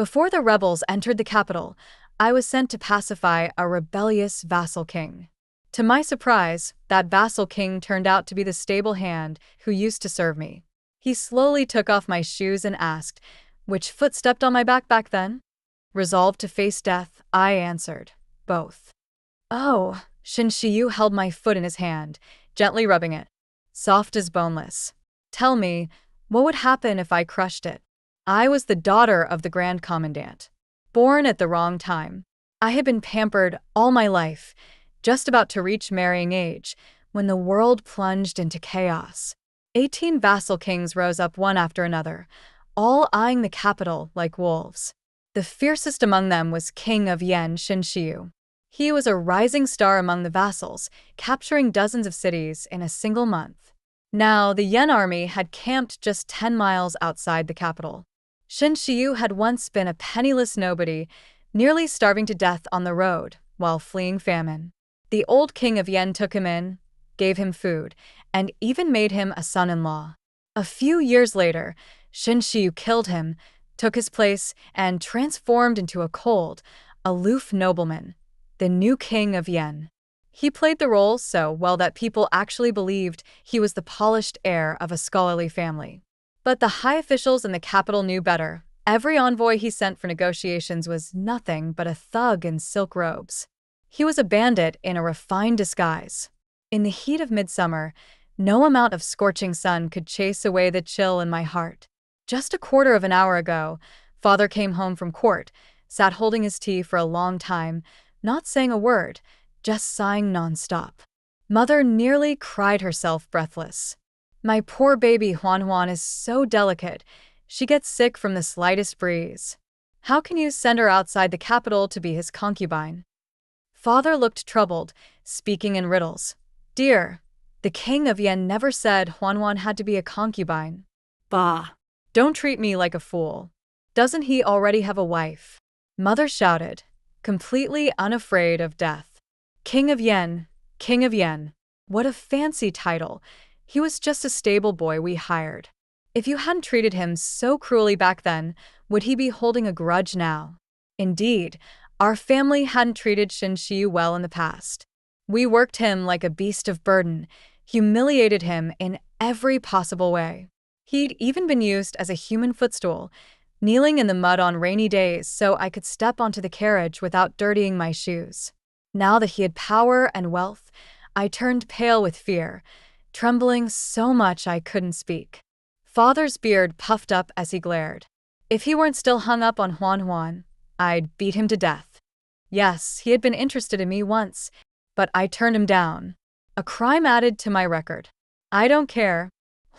Before the rebels entered the capital, I was sent to pacify a rebellious vassal king. To my surprise, that vassal king turned out to be the stable hand who used to serve me. He slowly took off my shoes and asked, "Which foot stepped on my back then?" Resolved to face death, I answered, "Both." "Oh," Shin Shiyu held my foot in his hand, gently rubbing it. Soft as boneless. "Tell me, what would happen if I crushed it?" I was the daughter of the Grand Commandant. Born at the wrong time. I had been pampered all my life, just about to reach marrying age, when the world plunged into chaos. 18 vassal kings rose up one after another, all eyeing the capital like wolves. The fiercest among them was King of Yen Shin Shiyu. He was a rising star among the vassals, capturing dozens of cities in a single month. Now, the Yen army had camped just 10 miles outside the capital. Shin Shiyu had once been a penniless nobody, nearly starving to death on the road while fleeing famine. The old king of Yen took him in, gave him food, and even made him a son-in-law. A few years later, Shin Shiyu killed him, took his place, and transformed into a cold, aloof nobleman, the new king of Yen. He played the role so well that people actually believed he was the polished heir of a scholarly family. But the high officials in the capital knew better. Every envoy he sent for negotiations was nothing but a thug in silk robes. He was a bandit in a refined disguise. In the heat of midsummer, no amount of scorching sun could chase away the chill in my heart. Just a quarter of an hour ago, Father came home from court, sat holding his tea for a long time, not saying a word, just sighing nonstop. Mother nearly cried herself breathless. "My poor baby Huan is so delicate. She gets sick from the slightest breeze. How can you send her outside the capital to be his concubine?" Father looked troubled, speaking in riddles. "Dear, the king of Yen never said Huan had to be a concubine." "Bah! Don't treat me like a fool. Doesn't he already have a wife?" Mother shouted, completely unafraid of death. "King of Yen, King of Yen. What a fancy title. He was just a stable boy we hired. If you hadn't treated him so cruelly back then, would he be holding a grudge now?" Indeed, our family hadn't treated Shin Shiyu well in the past. We worked him like a beast of burden, humiliated him in every possible way. He'd even been used as a human footstool, kneeling in the mud on rainy days so I could step onto the carriage without dirtying my shoes. Now that he had power and wealth, I turned pale with fear, trembling so much I couldn't speak. Father's beard puffed up as he glared. If he weren't still hung up on Huan, I'd beat him to death. Yes, he had been interested in me once, but I turned him down. A crime added to my record. "I don't care.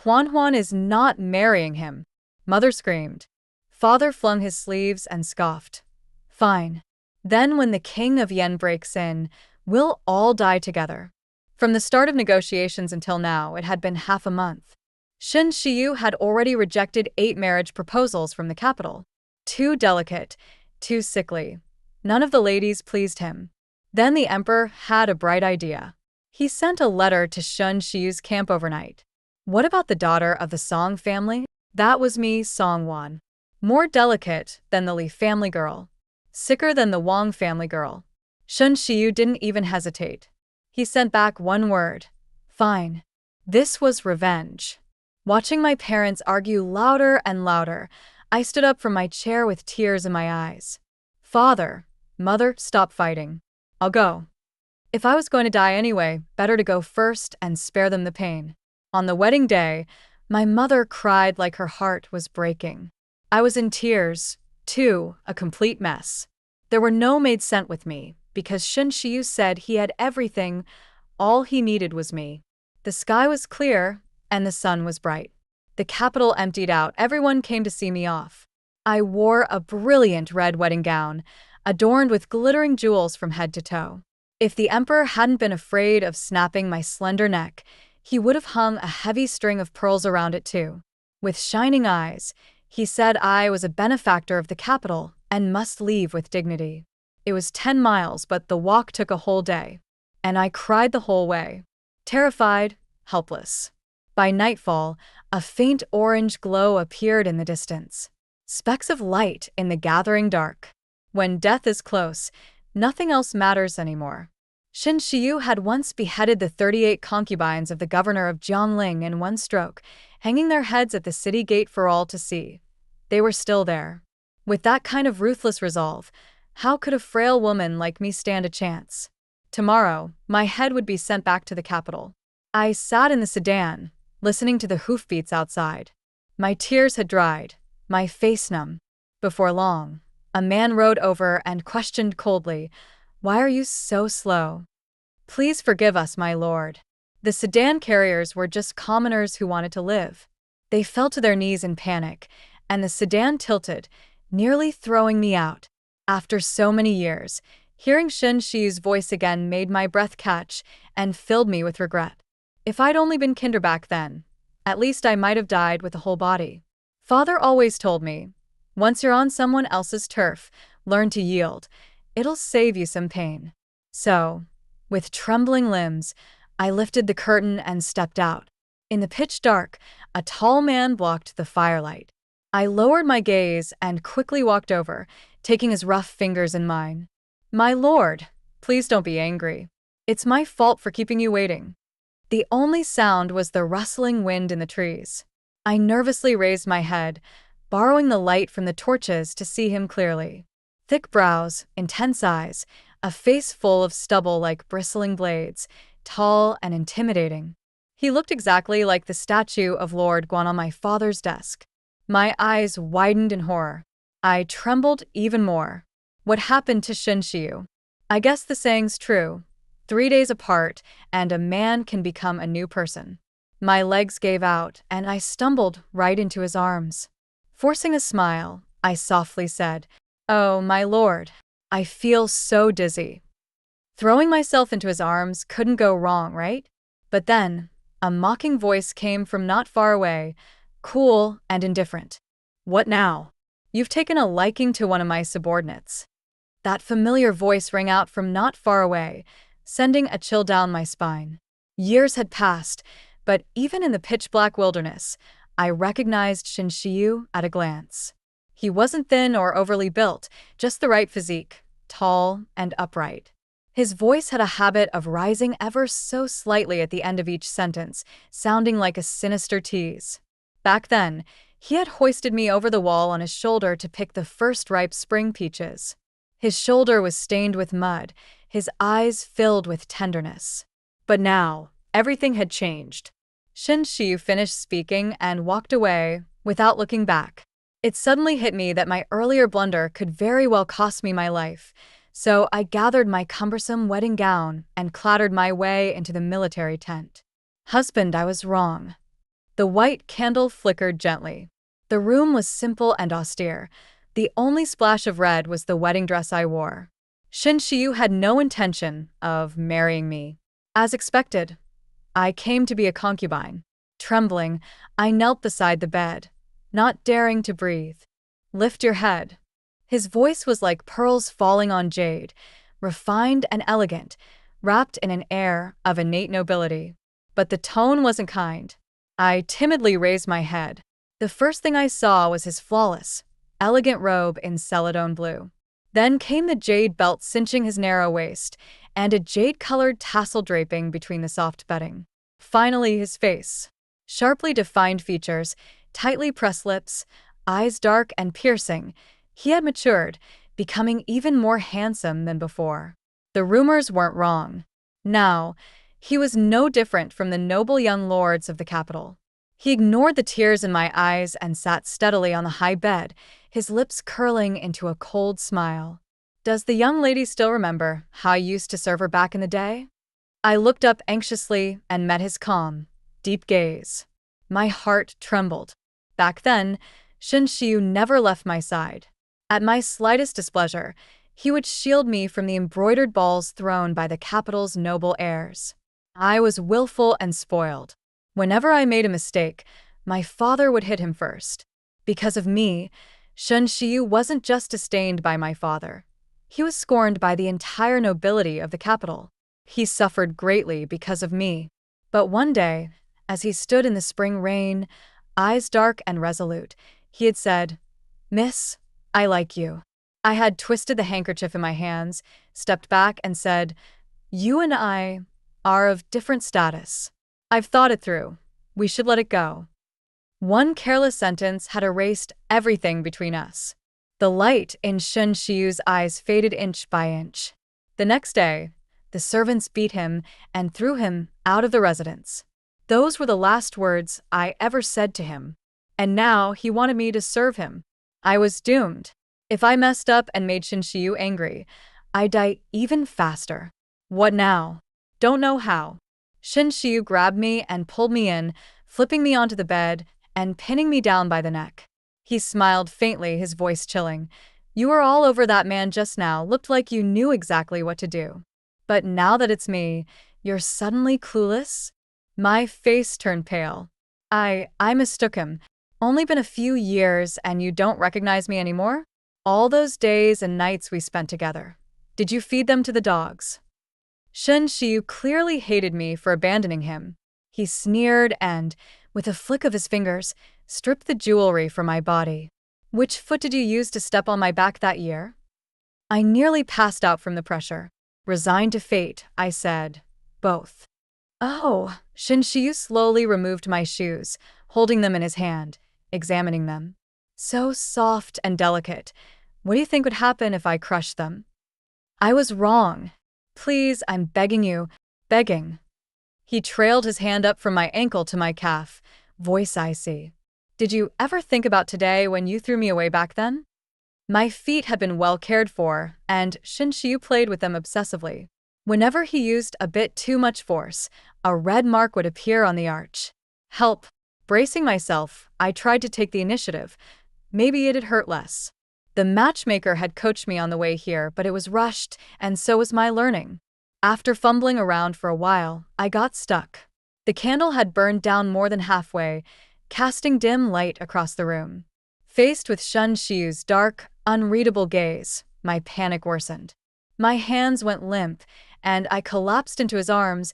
Huan is not marrying him," Mother screamed. Father flung his sleeves and scoffed. "Fine. Then when the king of Yen breaks in, we'll all die together." From the start of negotiations until now, it had been half a month. Shin Shiyu had already rejected 8 marriage proposals from the capital. Too delicate, too sickly. None of the ladies pleased him. Then the emperor had a bright idea. He sent a letter to Shin Shiyu's camp overnight. "What about the daughter of the Song family?" That was me, Songwon. More delicate than the Li family girl. Sicker than the Wang family girl. Shin Shiyu didn't even hesitate. He sent back one word. "Fine." This was revenge. Watching my parents argue louder and louder, I stood up from my chair with tears in my eyes. "Father, Mother, stop fighting. I'll go. If I was going to die anyway, better to go first and spare them the pain." On the wedding day, my mother cried like her heart was breaking. I was in tears, too, a complete mess. There were no maids sent with me, because Shin Shiyu said he had everything, all he needed was me. The sky was clear, and the sun was bright. The capital emptied out, everyone came to see me off. I wore a brilliant red wedding gown, adorned with glittering jewels from head to toe. If the emperor hadn't been afraid of snapping my slender neck, he would have hung a heavy string of pearls around it too. With shining eyes, he said I was a benefactor of the capital and must leave with dignity. It was 10 miles, but the walk took a whole day. And I cried the whole way. Terrified, helpless. By nightfall, a faint orange glow appeared in the distance. specks of light in the gathering dark. When death is close, nothing else matters anymore. Shin Shiyu had once beheaded the 38 concubines of the governor of Jiangling in one stroke, hanging their heads at the city gate for all to see. They were still there. With that kind of ruthless resolve, how could a frail woman like me stand a chance? Tomorrow, my head would be sent back to the capital. I sat in the sedan, listening to the hoofbeats outside. My tears had dried, my face numb. Before long, a man rode over and questioned coldly, "Why are you so slow?" "Please forgive us, my lord." The sedan carriers were just commoners who wanted to live. They fell to their knees in panic, and the sedan tilted, nearly throwing me out. After so many years, hearing Shin Shiyu's voice again made my breath catch and filled me with regret. If I'd only been kinder back then, at least I might have died with a whole body. Father always told me, once you're on someone else's turf, learn to yield. It'll save you some pain. So, with trembling limbs, I lifted the curtain and stepped out. In the pitch dark, a tall man blocked the firelight. I lowered my gaze and quickly walked over, taking his rough fingers in mine. "My lord, please don't be angry. It's my fault for keeping you waiting." The only sound was the rustling wind in the trees. I nervously raised my head, borrowing the light from the torches to see him clearly. Thick brows, intense eyes, a face full of stubble like bristling blades, tall and intimidating. He looked exactly like the statue of Lord Guan on my father's desk. My eyes widened in horror. I trembled even more. What happened to Shin Shiyu? I guess the saying's true. 3 days apart, and a man can become a new person. My legs gave out, and I stumbled right into his arms. Forcing a smile, I softly said, "Oh, my lord, I feel so dizzy." Throwing myself into his arms couldn't go wrong, right? But then, a mocking voice came from not far away, cool and indifferent. "What now? You've taken a liking to one of my subordinates." That familiar voice rang out from not far away, sending a chill down my spine. Years had passed, but even in the pitch-black wilderness, I recognized Shin Shiyu at a glance. He wasn't thin or overly built, just the right physique, tall and upright. His voice had a habit of rising ever so slightly at the end of each sentence, sounding like a sinister tease. Back then, he had hoisted me over the wall on his shoulder to pick the first ripe spring peaches. His shoulder was stained with mud, his eyes filled with tenderness. But now, everything had changed. Shin Shiyu finished speaking and walked away without looking back. It suddenly hit me that my earlier blunder could very well cost me my life, so I gathered my cumbersome wedding gown and clattered my way into the military tent. "Husband, I was wrong." The white candle flickered gently. The room was simple and austere. The only splash of red was the wedding dress I wore. Shin Shiyu had no intention of marrying me. As expected, I came to be a concubine. Trembling, I knelt beside the bed, not daring to breathe. "Lift your head." His voice was like pearls falling on jade, refined and elegant, wrapped in an air of innate nobility. But the tone wasn't kind. I timidly raised my head. The first thing I saw was his flawless, elegant robe in celadone blue. Then came the jade belt cinching his narrow waist, and a jade-colored tassel draping between the soft bedding. Finally, his face. Sharply defined features, tightly pressed lips, eyes dark and piercing. He had matured, becoming even more handsome than before. The rumors weren't wrong. Now, he was no different from the noble young lords of the capital. He ignored the tears in my eyes and sat steadily on the high bed, his lips curling into a cold smile. "Does the young lady still remember how I used to serve her back in the day?" I looked up anxiously and met his calm, deep gaze. My heart trembled. Back then, Shin Shiyu never left my side. At my slightest displeasure, he would shield me from the embroidered balls thrown by the capital's noble heirs. I was willful and spoiled. Whenever I made a mistake, my father would hit him first. Because of me, Shin Shiyu wasn't just disdained by my father. He was scorned by the entire nobility of the capital. He suffered greatly because of me. But one day, as he stood in the spring rain, eyes dark and resolute, he had said, Miss, I like you. I had twisted the handkerchief in my hands, stepped back, and said, You and I are of different status. I've thought it through. We should let it go. One careless sentence had erased everything between us. The light in Shun Shiyu's eyes faded inch by inch. The next day, the servants beat him and threw him out of the residence. Those were the last words I ever said to him. And now he wanted me to serve him. I was doomed. If I messed up and made Shun Shiyu angry, I'd die even faster. What now? Don't know how. Shun Shiyu grabbed me and pulled me in, flipping me onto the bed and pinning me down by the neck. He smiled faintly, his voice chilling. You were all over that man just now, looked like you knew exactly what to do. But now that it's me, you're suddenly clueless? My face turned pale. I mistook him. Only been a few years and you don't recognize me anymore? All those days and nights we spent together. Did you feed them to the dogs? Shun Shiyu clearly hated me for abandoning him. He sneered and, with a flick of his fingers, stripped the jewelry from my body. Which foot did you use to step on my back that year? I nearly passed out from the pressure. Resigned to fate, I said. Both. Oh, Shun Shiyu slowly removed my shoes, holding them in his hand, examining them. So soft and delicate. What do you think would happen if I crushed them? I was wrong. Please, I'm begging you, begging. He trailed his hand up from my ankle to my calf, voice icy. Did you ever think about today when you threw me away back then? My feet had been well cared for, and Shun Shiyu played with them obsessively. Whenever he used a bit too much force, a red mark would appear on the arch. Help. Bracing myself, I tried to take the initiative. Maybe it'd hurt less. The matchmaker had coached me on the way here, but it was rushed, and so was my learning. After fumbling around for a while, I got stuck. The candle had burned down more than halfway, casting dim light across the room. Faced with Shun Shiyu's dark, unreadable gaze, my panic worsened. My hands went limp, and I collapsed into his arms,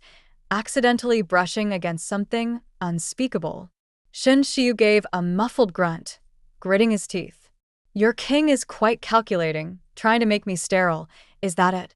accidentally brushing against something unspeakable. Shun Shiyu gave a muffled grunt, gritting his teeth. Your king is quite calculating, trying to make me sterile, is that it?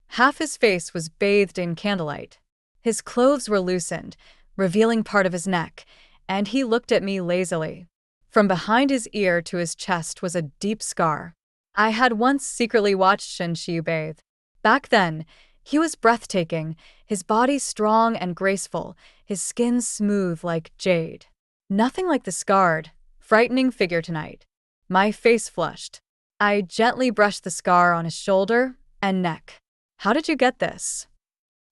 Half his face was bathed in candlelight. His clothes were loosened, revealing part of his neck, and he looked at me lazily. From behind his ear to his chest was a deep scar. I had once secretly watched Shun Shiyu bathe. Back then, he was breathtaking, his body strong and graceful, his skin smooth like jade. Nothing like the scarred, frightening figure tonight. My face flushed. I gently brushed the scar on his shoulder and neck. How did you get this?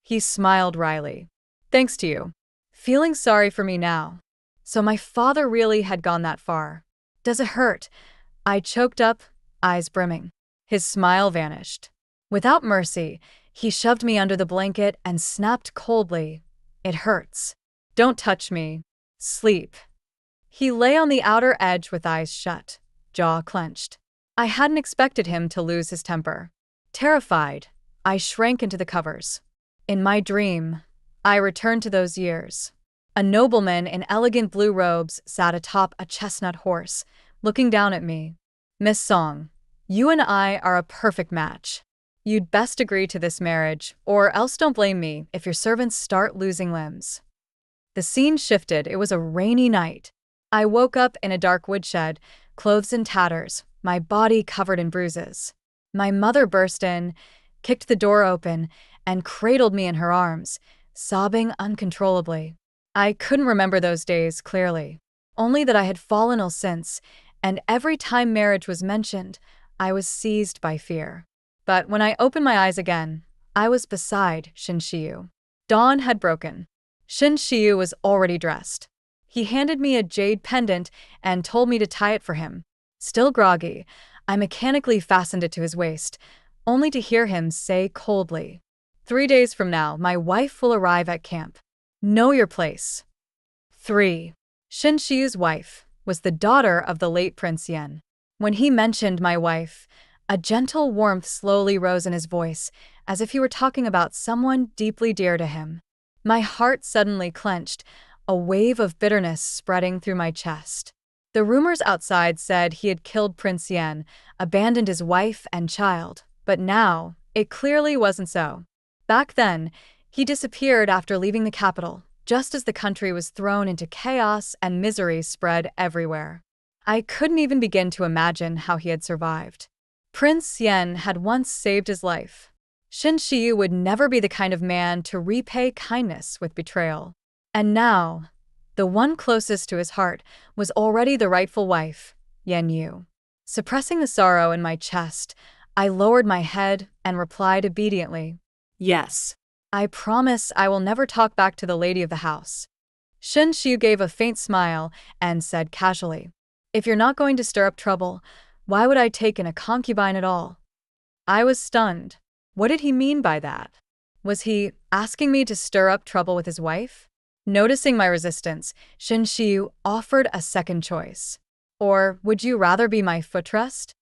He smiled wryly. Thanks to you. Feeling sorry for me now. So my father really had gone that far. Does it hurt? I choked up, eyes brimming. His smile vanished. Without mercy, he shoved me under the blanket and snapped coldly. It hurts. Don't touch me. Sleep. He lay on the outer edge with eyes shut, jaw clenched. I hadn't expected him to lose his temper. Terrified, I shrank into the covers. In my dream, I returned to those years. A nobleman in elegant blue robes sat atop a chestnut horse, looking down at me. Miss Song, you and I are a perfect match. You'd best agree to this marriage, or else don't blame me if your servants start losing limbs. The scene shifted. It was a rainy night. I woke up in a dark woodshed, clothes in tatters, my body covered in bruises. My mother burst in, kicked the door open, and cradled me in her arms, sobbing uncontrollably. I couldn't remember those days clearly, only that I had fallen ill since, and every time marriage was mentioned, I was seized by fear. But when I opened my eyes again, I was beside Shun Shiyu. Dawn had broken. Shun Shiyu was already dressed. He handed me a jade pendant and told me to tie it for him. Still groggy, I mechanically fastened it to his waist, only to hear him say coldly, 3 days from now, my wife will arrive at camp. Know your place. 3. Shun Shiyu's wife was the daughter of the late Prince Yen. When he mentioned my wife, a gentle warmth slowly rose in his voice, as if he were talking about someone deeply dear to him. My heart suddenly clenched, a wave of bitterness spreading through my chest. The rumors outside said he had killed Prince Yen, abandoned his wife and child, but now, it clearly wasn't so. Back then, he disappeared after leaving the capital, just as the country was thrown into chaos and misery spread everywhere. I couldn't even begin to imagine how he had survived. Prince Yen had once saved his life. Shin Shiyu would never be the kind of man to repay kindness with betrayal. And now, the one closest to his heart was already the rightful wife, Yen Yu. Suppressing the sorrow in my chest, I lowered my head and replied obediently, Yes. I promise I will never talk back to the lady of the house. Shin Shiyu gave a faint smile and said casually, If you're not going to stir up trouble, why would I take in a concubine at all? I was stunned. What did he mean by that? Was he asking me to stir up trouble with his wife? Noticing my resistance, Shin Shiyu offered a second choice. Or would you rather be my footrest?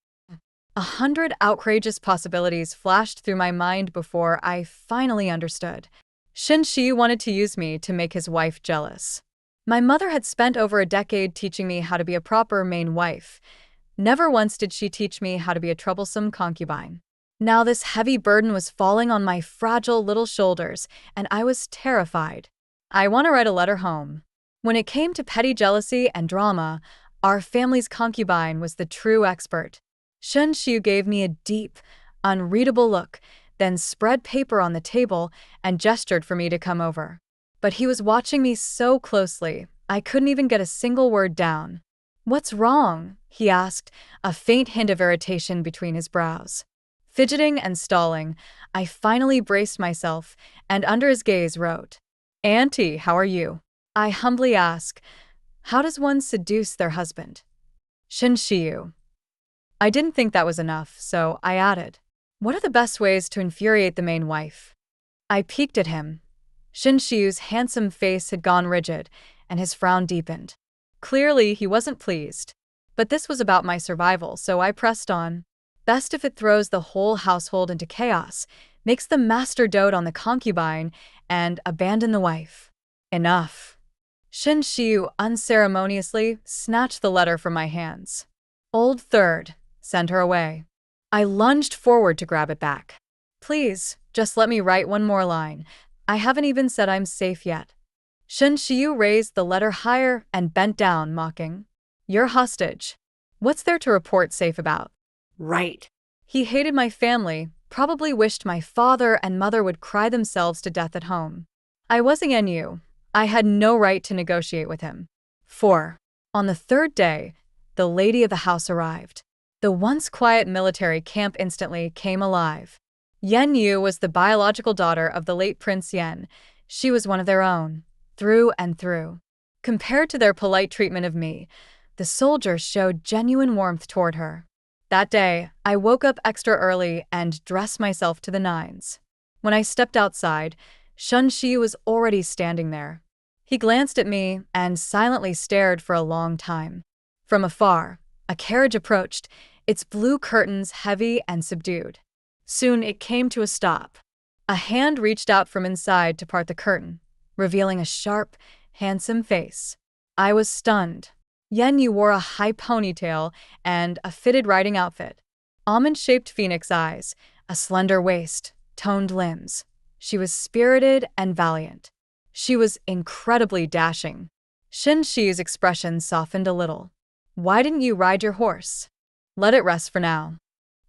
100 outrageous possibilities flashed through my mind before I finally understood. Shin Shiyu wanted to use me to make his wife jealous. My mother had spent over a decade teaching me how to be a proper main wife. Never once did she teach me how to be a troublesome concubine. Now this heavy burden was falling on my fragile little shoulders, and I was terrified. I want to write a letter home. When it came to petty jealousy and drama, our family's concubine was the true expert. Shin Shiyu gave me a deep, unreadable look, then spread paper on the table and gestured for me to come over. But he was watching me so closely, I couldn't even get a single word down. What's wrong? He asked, a faint hint of irritation between his brows. Fidgeting and stalling, I finally braced myself and under his gaze wrote, Auntie, how are you? I humbly ask, how does one seduce their husband? Shin Shiyu. I didn't think that was enough, so I added, what are the best ways to infuriate the main wife? I peeked at him. Shin Shiyu's handsome face had gone rigid, and his frown deepened. Clearly, he wasn't pleased. But this was about my survival, so I pressed on. Best if it throws the whole household into chaos, makes the master dote on the concubine, and abandon the wife. Enough. Shin Shiyu unceremoniously snatched the letter from my hands. Old third, send her away. I lunged forward to grab it back. Please, just let me write one more line. I haven't even said I'm safe yet. Shin Shiyu raised the letter higher and bent down, mocking. You're hostage. What's there to report safe about? Right. He hated my family, probably wished my father and mother would cry themselves to death at home. I wasn't Yen Yu. I had no right to negotiate with him. 4. On the third day, the lady of the house arrived. The once quiet military camp instantly came alive. Yen Yu was the biological daughter of the late Prince Yen. She was one of their own, through and through. Compared to their polite treatment of me, the soldiers showed genuine warmth toward her. That day, I woke up extra early and dressed myself to the nines. When I stepped outside, Shin Shiyu was already standing there. He glanced at me and silently stared for a long time. From afar, a carriage approached, its blue curtains heavy and subdued. Soon it came to a stop. A hand reached out from inside to part the curtain, revealing a sharp, handsome face. I was stunned. Yen Yu wore a high ponytail and a fitted riding outfit. Almond-shaped phoenix eyes, a slender waist, toned limbs. She was spirited and valiant. She was incredibly dashing. Shin Shiyu's expression softened a little. Why didn't you ride your horse? Let it rest for now.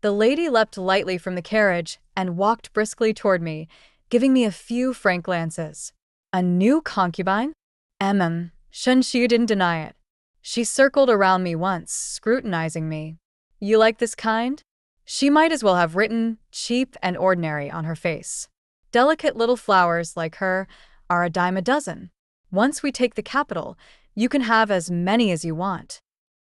The lady leapt lightly from the carriage and walked briskly toward me, giving me a few frank glances. A new concubine? Shin Shiyu didn't deny it. She circled around me once, scrutinizing me. You like this kind? She might as well have written cheap and ordinary on her face. Delicate little flowers like her are a dime a dozen. Once we take the capital, you can have as many as you want.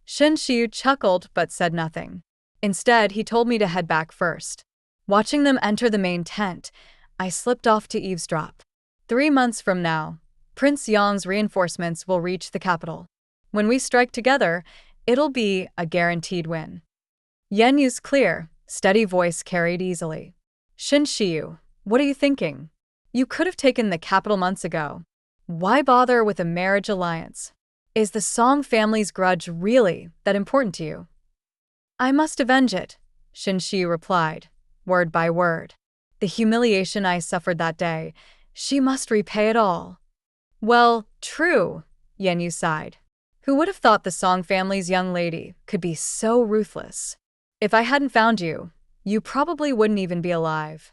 Shin Shiyu chuckled but said nothing. Instead, he told me to head back first. Watching them enter the main tent, I slipped off to eavesdrop. 3 months from now, Prince Yang's reinforcements will reach the capital. When we strike together, it'll be a guaranteed win. Yen Yu's clear, steady voice carried easily. Shin Shiyu, what are you thinking? You could have taken the capital months ago. Why bother with a marriage alliance? Is the Song family's grudge really that important to you? I must avenge it, Shin Shiyu replied, word by word. The humiliation I suffered that day, she must repay it all. Well, true, Yenyu sighed. Who would have thought the Song family's young lady could be so ruthless? If I hadn't found you, you probably wouldn't even be alive.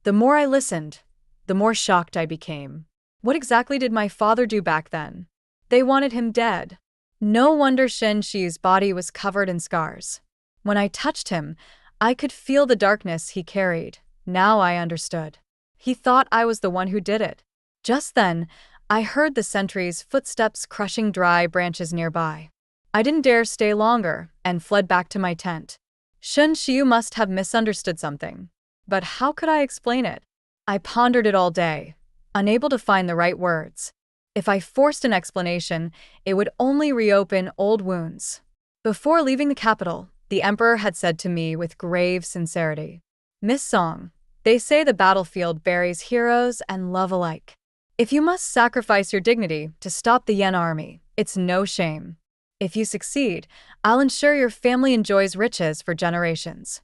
The more I listened, the more shocked I became. What exactly did my father do back then? They wanted him dead. No wonder Shin Shiyu's body was covered in scars. When I touched him, I could feel the darkness he carried. Now I understood. He thought I was the one who did it. Just then, I heard the sentry's footsteps crushing dry branches nearby. I didn't dare stay longer and fled back to my tent. Shin Shiyu must have misunderstood something. But how could I explain it? I pondered it all day, unable to find the right words. If I forced an explanation, it would only reopen old wounds. Before leaving the capital, the emperor had said to me with grave sincerity, Miss Song, they say the battlefield buries heroes and love alike. If you must sacrifice your dignity to stop the Yen army, it's no shame. If you succeed, I'll ensure your family enjoys riches for generations.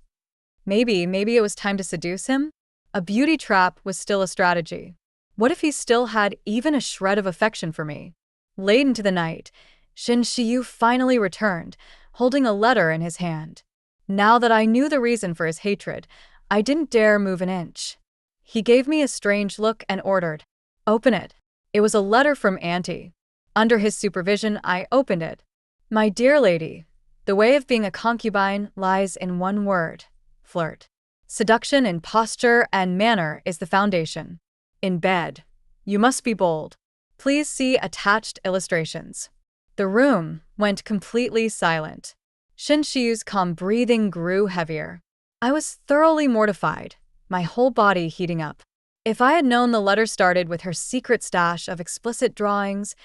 Maybe it was time to seduce him? A beauty trap was still a strategy. What if he still had even a shred of affection for me? Late into the night, Shin Shiyu finally returned, holding a letter in his hand. Now that I knew the reason for his hatred, I didn't dare move an inch. He gave me a strange look and ordered, "Open it." It was a letter from Auntie. Under his supervision, I opened it. My dear lady, the way of being a concubine lies in one word: flirt. Seduction in posture and manner is the foundation. In bed, you must be bold. Please see attached illustrations. The room went completely silent. Shin Shiyu's calm breathing grew heavier. I was thoroughly mortified, my whole body heating up. If I had known the letter started with her secret stash of explicit drawings,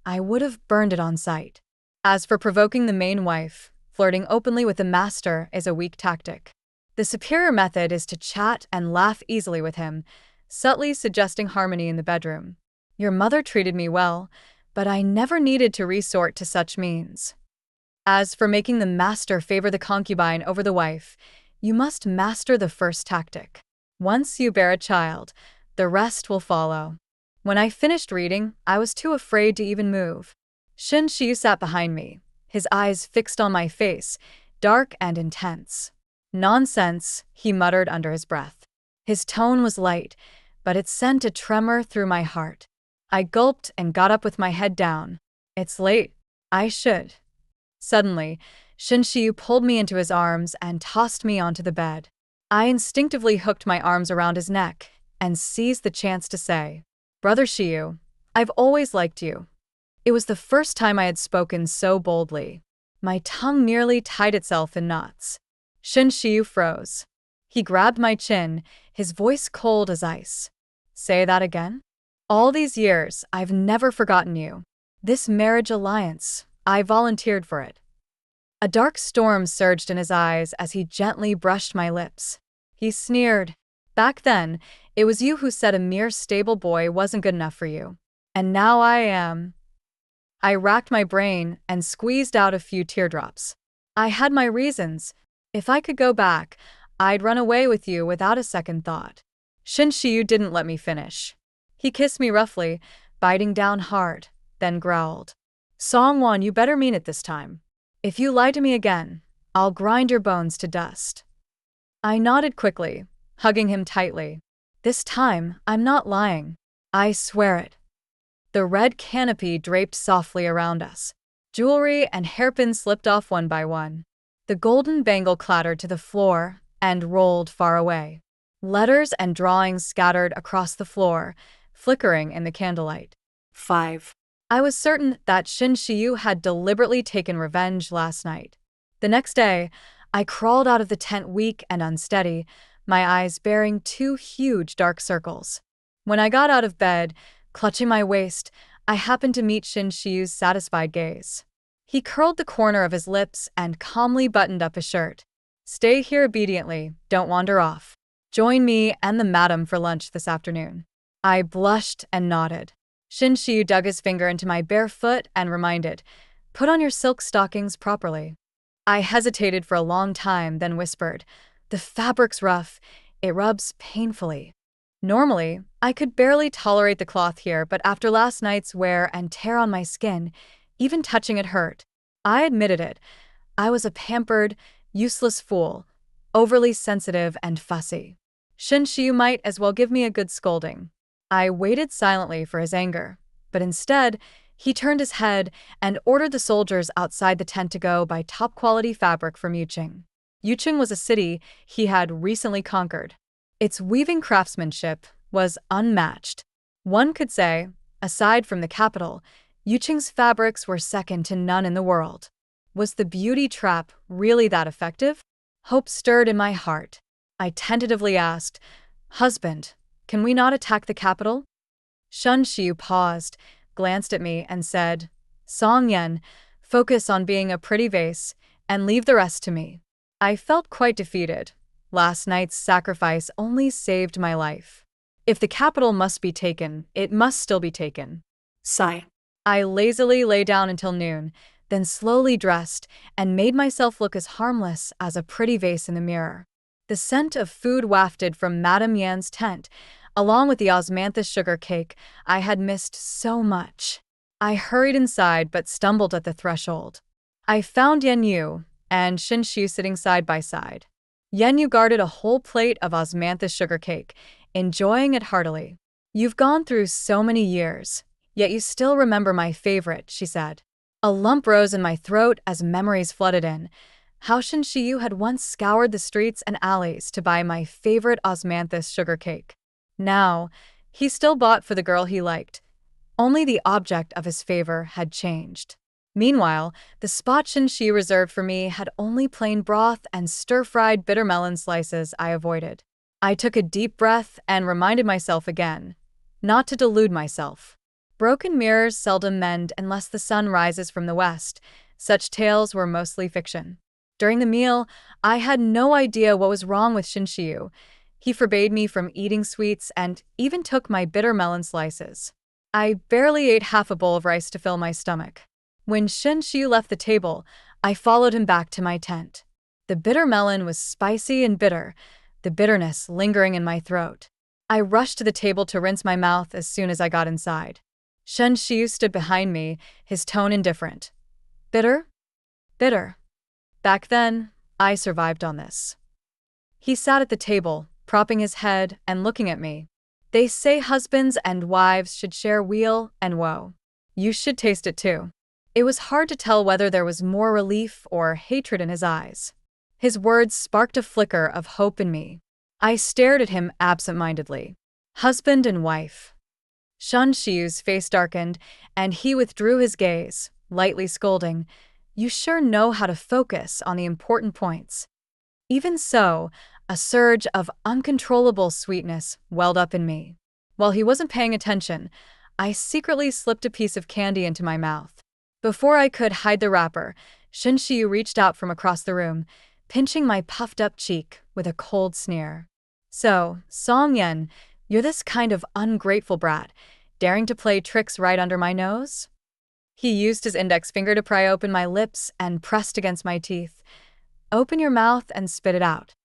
I would have burned it on sight. As for provoking the main wife, flirting openly with the master is a weak tactic. The superior method is to chat and laugh easily with him, subtly suggesting harmony in the bedroom. Your mother treated me well, but I never needed to resort to such means. As for making the master favor the concubine over the wife, you must master the first tactic. Once you bear a child, the rest will follow. When I finished reading, I was too afraid to even move. Shin Shiyu sat behind me, his eyes fixed on my face, dark and intense. Nonsense, he muttered under his breath. His tone was light, but it sent a tremor through my heart. I gulped and got up with my head down. It's late. I should. Suddenly, Shin Shiyu pulled me into his arms and tossed me onto the bed. I instinctively hooked my arms around his neck and seized the chance to say, Brother Shiyu, I've always liked you. It was the first time I had spoken so boldly. My tongue nearly tied itself in knots. Shin Shiyu froze. He grabbed my chin, his voice cold as ice. Say that again? All these years, I've never forgotten you. This marriage alliance, I volunteered for it. A dark storm surged in his eyes as he gently brushed my lips. He sneered. Back then, it was you who said a mere stable boy wasn't good enough for you. And now I am. I racked my brain and squeezed out a few teardrops. I had my reasons. If I could go back, I'd run away with you without a second thought. Shin Shiyu didn't let me finish. He kissed me roughly, biting down hard, then growled. Songwon, you better mean it this time. If you lie to me again, I'll grind your bones to dust. I nodded quickly, hugging him tightly. This time, I'm not lying. I swear it. The red canopy draped softly around us. Jewelry and hairpins slipped off one by one. The golden bangle clattered to the floor and rolled far away. Letters and drawings scattered across the floor, flickering in the candlelight. 5. I was certain that Shin Shiyu had deliberately taken revenge last night. The next day, I crawled out of the tent weak and unsteady, my eyes bearing 2 huge dark circles. When I got out of bed, clutching my waist, I happened to meet Shin Shiyu's satisfied gaze. He curled the corner of his lips and calmly buttoned up his shirt. Stay here obediently, don't wander off. Join me and the madam for lunch this afternoon. I blushed and nodded. Shin Shiyu dug his finger into my bare foot and reminded, "Put on your silk stockings properly." I hesitated for a long time, then whispered, "The fabric's rough. It rubs painfully." Normally, I could barely tolerate the cloth here, but after last night's wear and tear on my skin, even touching it hurt. I admitted it. I was a pampered, useless fool, overly sensitive and fussy. Shin Shiyu might as well give me a good scolding. I waited silently for his anger, but instead, he turned his head and ordered the soldiers outside the tent to go buy top-quality fabric from Yuqing. Yuqing was a city he had recently conquered. Its weaving craftsmanship was unmatched. One could say, aside from the capital, Yuqing's fabrics were second to none in the world. Was the beauty trap really that effective? Hope stirred in my heart. I tentatively asked, "Husband, can we not attack the capital?" Shin Shiyu paused, glanced at me, and said, "Song Yen, focus on being a pretty vase, and leave the rest to me." I felt quite defeated. Last night's sacrifice only saved my life. If the capital must be taken, it must still be taken. Sigh. I lazily lay down until noon, then slowly dressed and made myself look as harmless as a pretty vase in the mirror. The scent of food wafted from Madame Yan's tent, along with the osmanthus sugar cake I had missed so much. I hurried inside but stumbled at the threshold. I found Yan Yu and Shin Shiyu sitting side by side. Yan Yu guarded a whole plate of osmanthus sugar cake, enjoying it heartily. "You've gone through so many years, yet you still remember my favorite," she said. A lump rose in my throat as memories flooded in. How Shin Shiyu had once scoured the streets and alleys to buy my favorite osmanthus sugar cake. Now, he still bought for the girl he liked. Only the object of his favor had changed. Meanwhile, the spot Shin Shiyu reserved for me had only plain broth and stir-fried bitter melon slices I avoided. I took a deep breath and reminded myself again, not to delude myself. Broken mirrors seldom mend unless the sun rises from the west. Such tales were mostly fiction. During the meal, I had no idea what was wrong with Shin Shiyu. He forbade me from eating sweets and even took my bitter melon slices. I barely ate half a bowl of rice to fill my stomach. When Shin Shiyu left the table, I followed him back to my tent. The bitter melon was spicy and bitter, the bitterness lingering in my throat. I rushed to the table to rinse my mouth as soon as I got inside. Shin Shiyu stood behind me, his tone indifferent. "Bitter? Bitter. Back then, I survived on this." He sat at the table, propping his head and looking at me. "They say husbands and wives should share weal and woe. You should taste it too." It was hard to tell whether there was more relief or hatred in his eyes. His words sparked a flicker of hope in me. I stared at him absent-mindedly. Husband and wife. Shin Shiyu's face darkened, and he withdrew his gaze, lightly scolding, "You sure know how to focus on the important points." Even so, a surge of uncontrollable sweetness welled up in me. While he wasn't paying attention, I secretly slipped a piece of candy into my mouth. Before I could hide the wrapper, Shin Shiyu reached out from across the room, pinching my puffed-up cheek with a cold sneer. "So, Song Yen, you're this kind of ungrateful brat, daring to play tricks right under my nose?" He used his index finger to pry open my lips and pressed against my teeth. "Open your mouth and spit it out."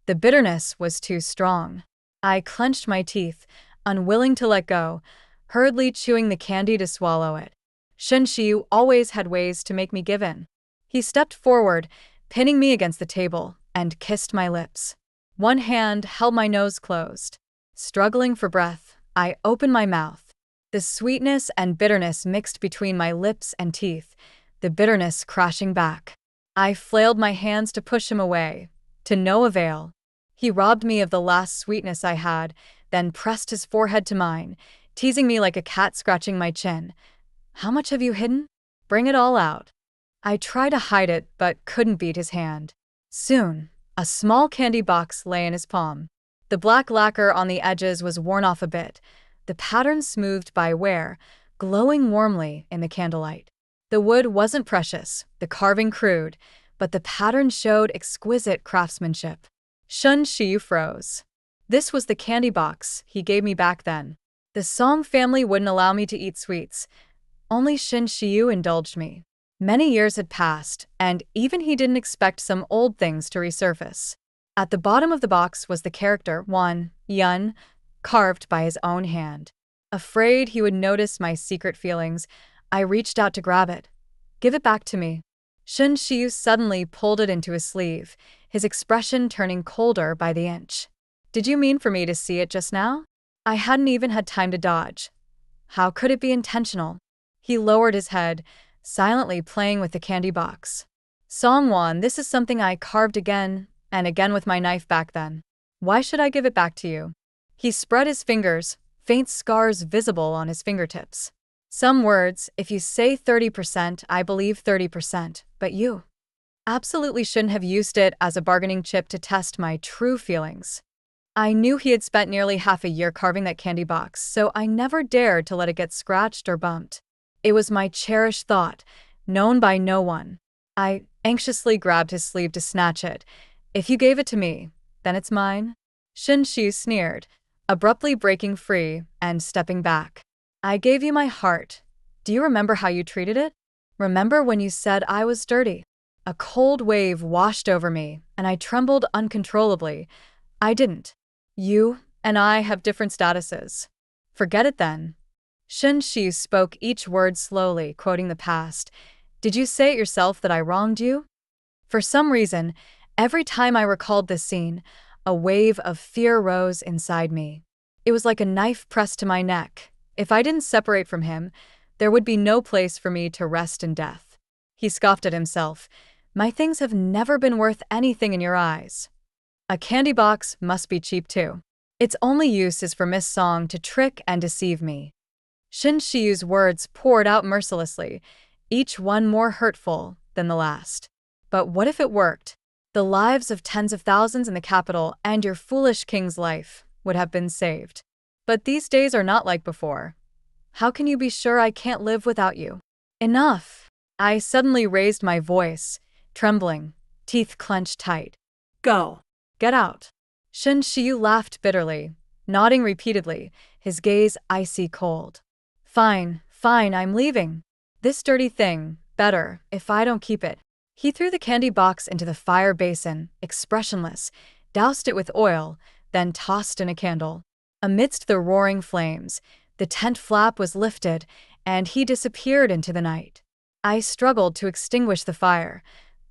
The bitterness was too strong. I clenched my teeth, unwilling to let go, hurriedly chewing the candy to swallow it. Shin Shiyu always had ways to make me give in. He stepped forward, pinning me against the table, and kissed my lips. One hand held my nose closed. Struggling for breath, I opened my mouth. The sweetness and bitterness mixed between my lips and teeth, the bitterness crashing back. I flailed my hands to push him away, to no avail. He robbed me of the last sweetness I had, then pressed his forehead to mine, teasing me like a cat scratching my chin. "How much have you hidden? Bring it all out." I tried to hide it, but couldn't beat his hand. Soon, a small candy box lay in his palm. The black lacquer on the edges was worn off a bit, the pattern smoothed by wear, glowing warmly in the candlelight. The wood wasn't precious, the carving crude, but the pattern showed exquisite craftsmanship. Shin Shiyu froze. This was the candy box he gave me back then. The Song family wouldn't allow me to eat sweets. Only Shin Shiyu indulged me. Many years had passed, and even he didn't expect some old things to resurface. At the bottom of the box was the character Wan Yun, carved by his own hand. Afraid he would notice my secret feelings, I reached out to grab it. "Give it back to me." Shin Shiyu suddenly pulled it into his sleeve, his expression turning colder by the inch. "Did you mean for me to see it just now?" I hadn't even had time to dodge. How could it be intentional? He lowered his head, silently playing with the candy box. "Songwon, this is something I carved again and again with my knife back then. Why should I give it back to you?" He spread his fingers, faint scars visible on his fingertips. "Some words, if you say 30%, I believe 30%, but you absolutely shouldn't have used it as a bargaining chip to test my true feelings." I knew he had spent nearly half a year carving that candy box, so I never dared to let it get scratched or bumped. It was my cherished thought, known by no one. I anxiously grabbed his sleeve to snatch it. "If you gave it to me, then it's mine?" Shin Shiyu sneered, abruptly breaking free and stepping back. "I gave you my heart. Do you remember how you treated it? Remember when you said I was dirty?" A cold wave washed over me, and I trembled uncontrollably. "I didn't. You and I have different statuses." "Forget it then." Shin Shiyu spoke each word slowly, quoting the past. "Did you say it yourself that I wronged you?" For some reason, every time I recalled this scene, a wave of fear rose inside me. It was like a knife pressed to my neck. If I didn't separate from him, there would be no place for me to rest in death. He scoffed at himself. "My things have never been worth anything in your eyes. A candy box must be cheap too. Its only use is for Miss Song to trick and deceive me." Shin Shiyu's words poured out mercilessly, each one more hurtful than the last. But what if it worked? The lives of tens of thousands in the capital and your foolish king's life would have been saved. But these days are not like before. How can you be sure I can't live without you? Enough! I suddenly raised my voice, trembling, teeth clenched tight. "Go! Get out!" Shin Shiyu laughed bitterly, nodding repeatedly, his gaze icy cold. Fine, I'm leaving. This dirty thing, better, if I don't keep it." He threw the candy box into the fire basin, expressionless, doused it with oil, then tossed in a candle. Amidst the roaring flames, the tent flap was lifted, and he disappeared into the night. I struggled to extinguish the fire.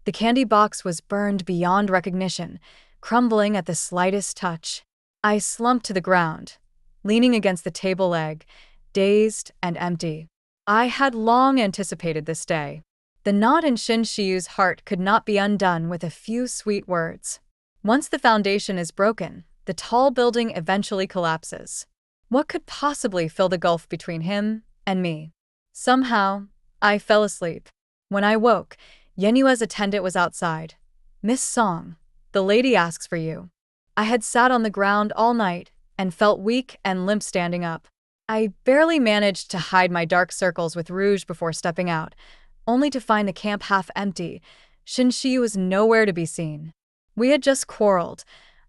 The candy box was burned beyond recognition, crumbling at the slightest touch. I slumped to the ground, leaning against the table leg, dazed and empty. I had long anticipated this day. The knot in Shin Shiyu's heart could not be undone with a few sweet words. Once the foundation is broken, the tall building eventually collapses. What could possibly fill the gulf between him and me? Somehow, I fell asleep. When I woke, Yenua's attendant was outside. "Miss Song, the lady asks for you." I had sat on the ground all night and felt weak and limp standing up. I barely managed to hide my dark circles with rouge before stepping out, only to find the camp half empty. Shin Shiyu was nowhere to be seen. We had just quarreled.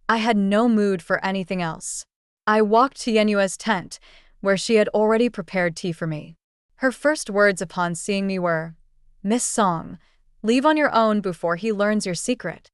I had no mood for anything else. I walked to Yenua's tent, where she had already prepared tea for me. Her first words upon seeing me were, "Miss Song, leave on your own before he learns your secret."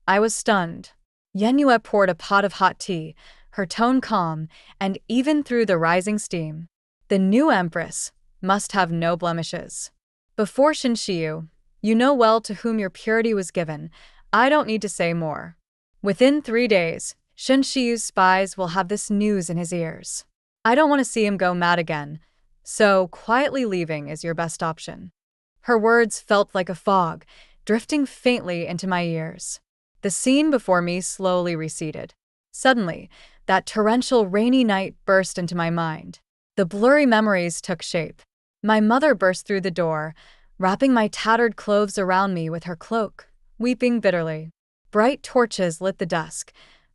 I was stunned. Yenua poured a pot of hot tea, her tone calm, and even through the rising steam. The new empress must have no blemishes. "Before Shin Shiyu, you know well to whom your purity was given. I don't need to say more. Within 3 days, Shin Shiyu's spies will have this news in his ears. I don't want to see him go mad again, so quietly leaving is your best option." Her words felt like a fog, drifting faintly into my ears. The scene before me slowly receded. Suddenly, that torrential rainy night burst into my mind. The blurry memories took shape. My mother burst through the door, wrapping my tattered clothes around me with her cloak, weeping bitterly. Bright torches lit the dusk.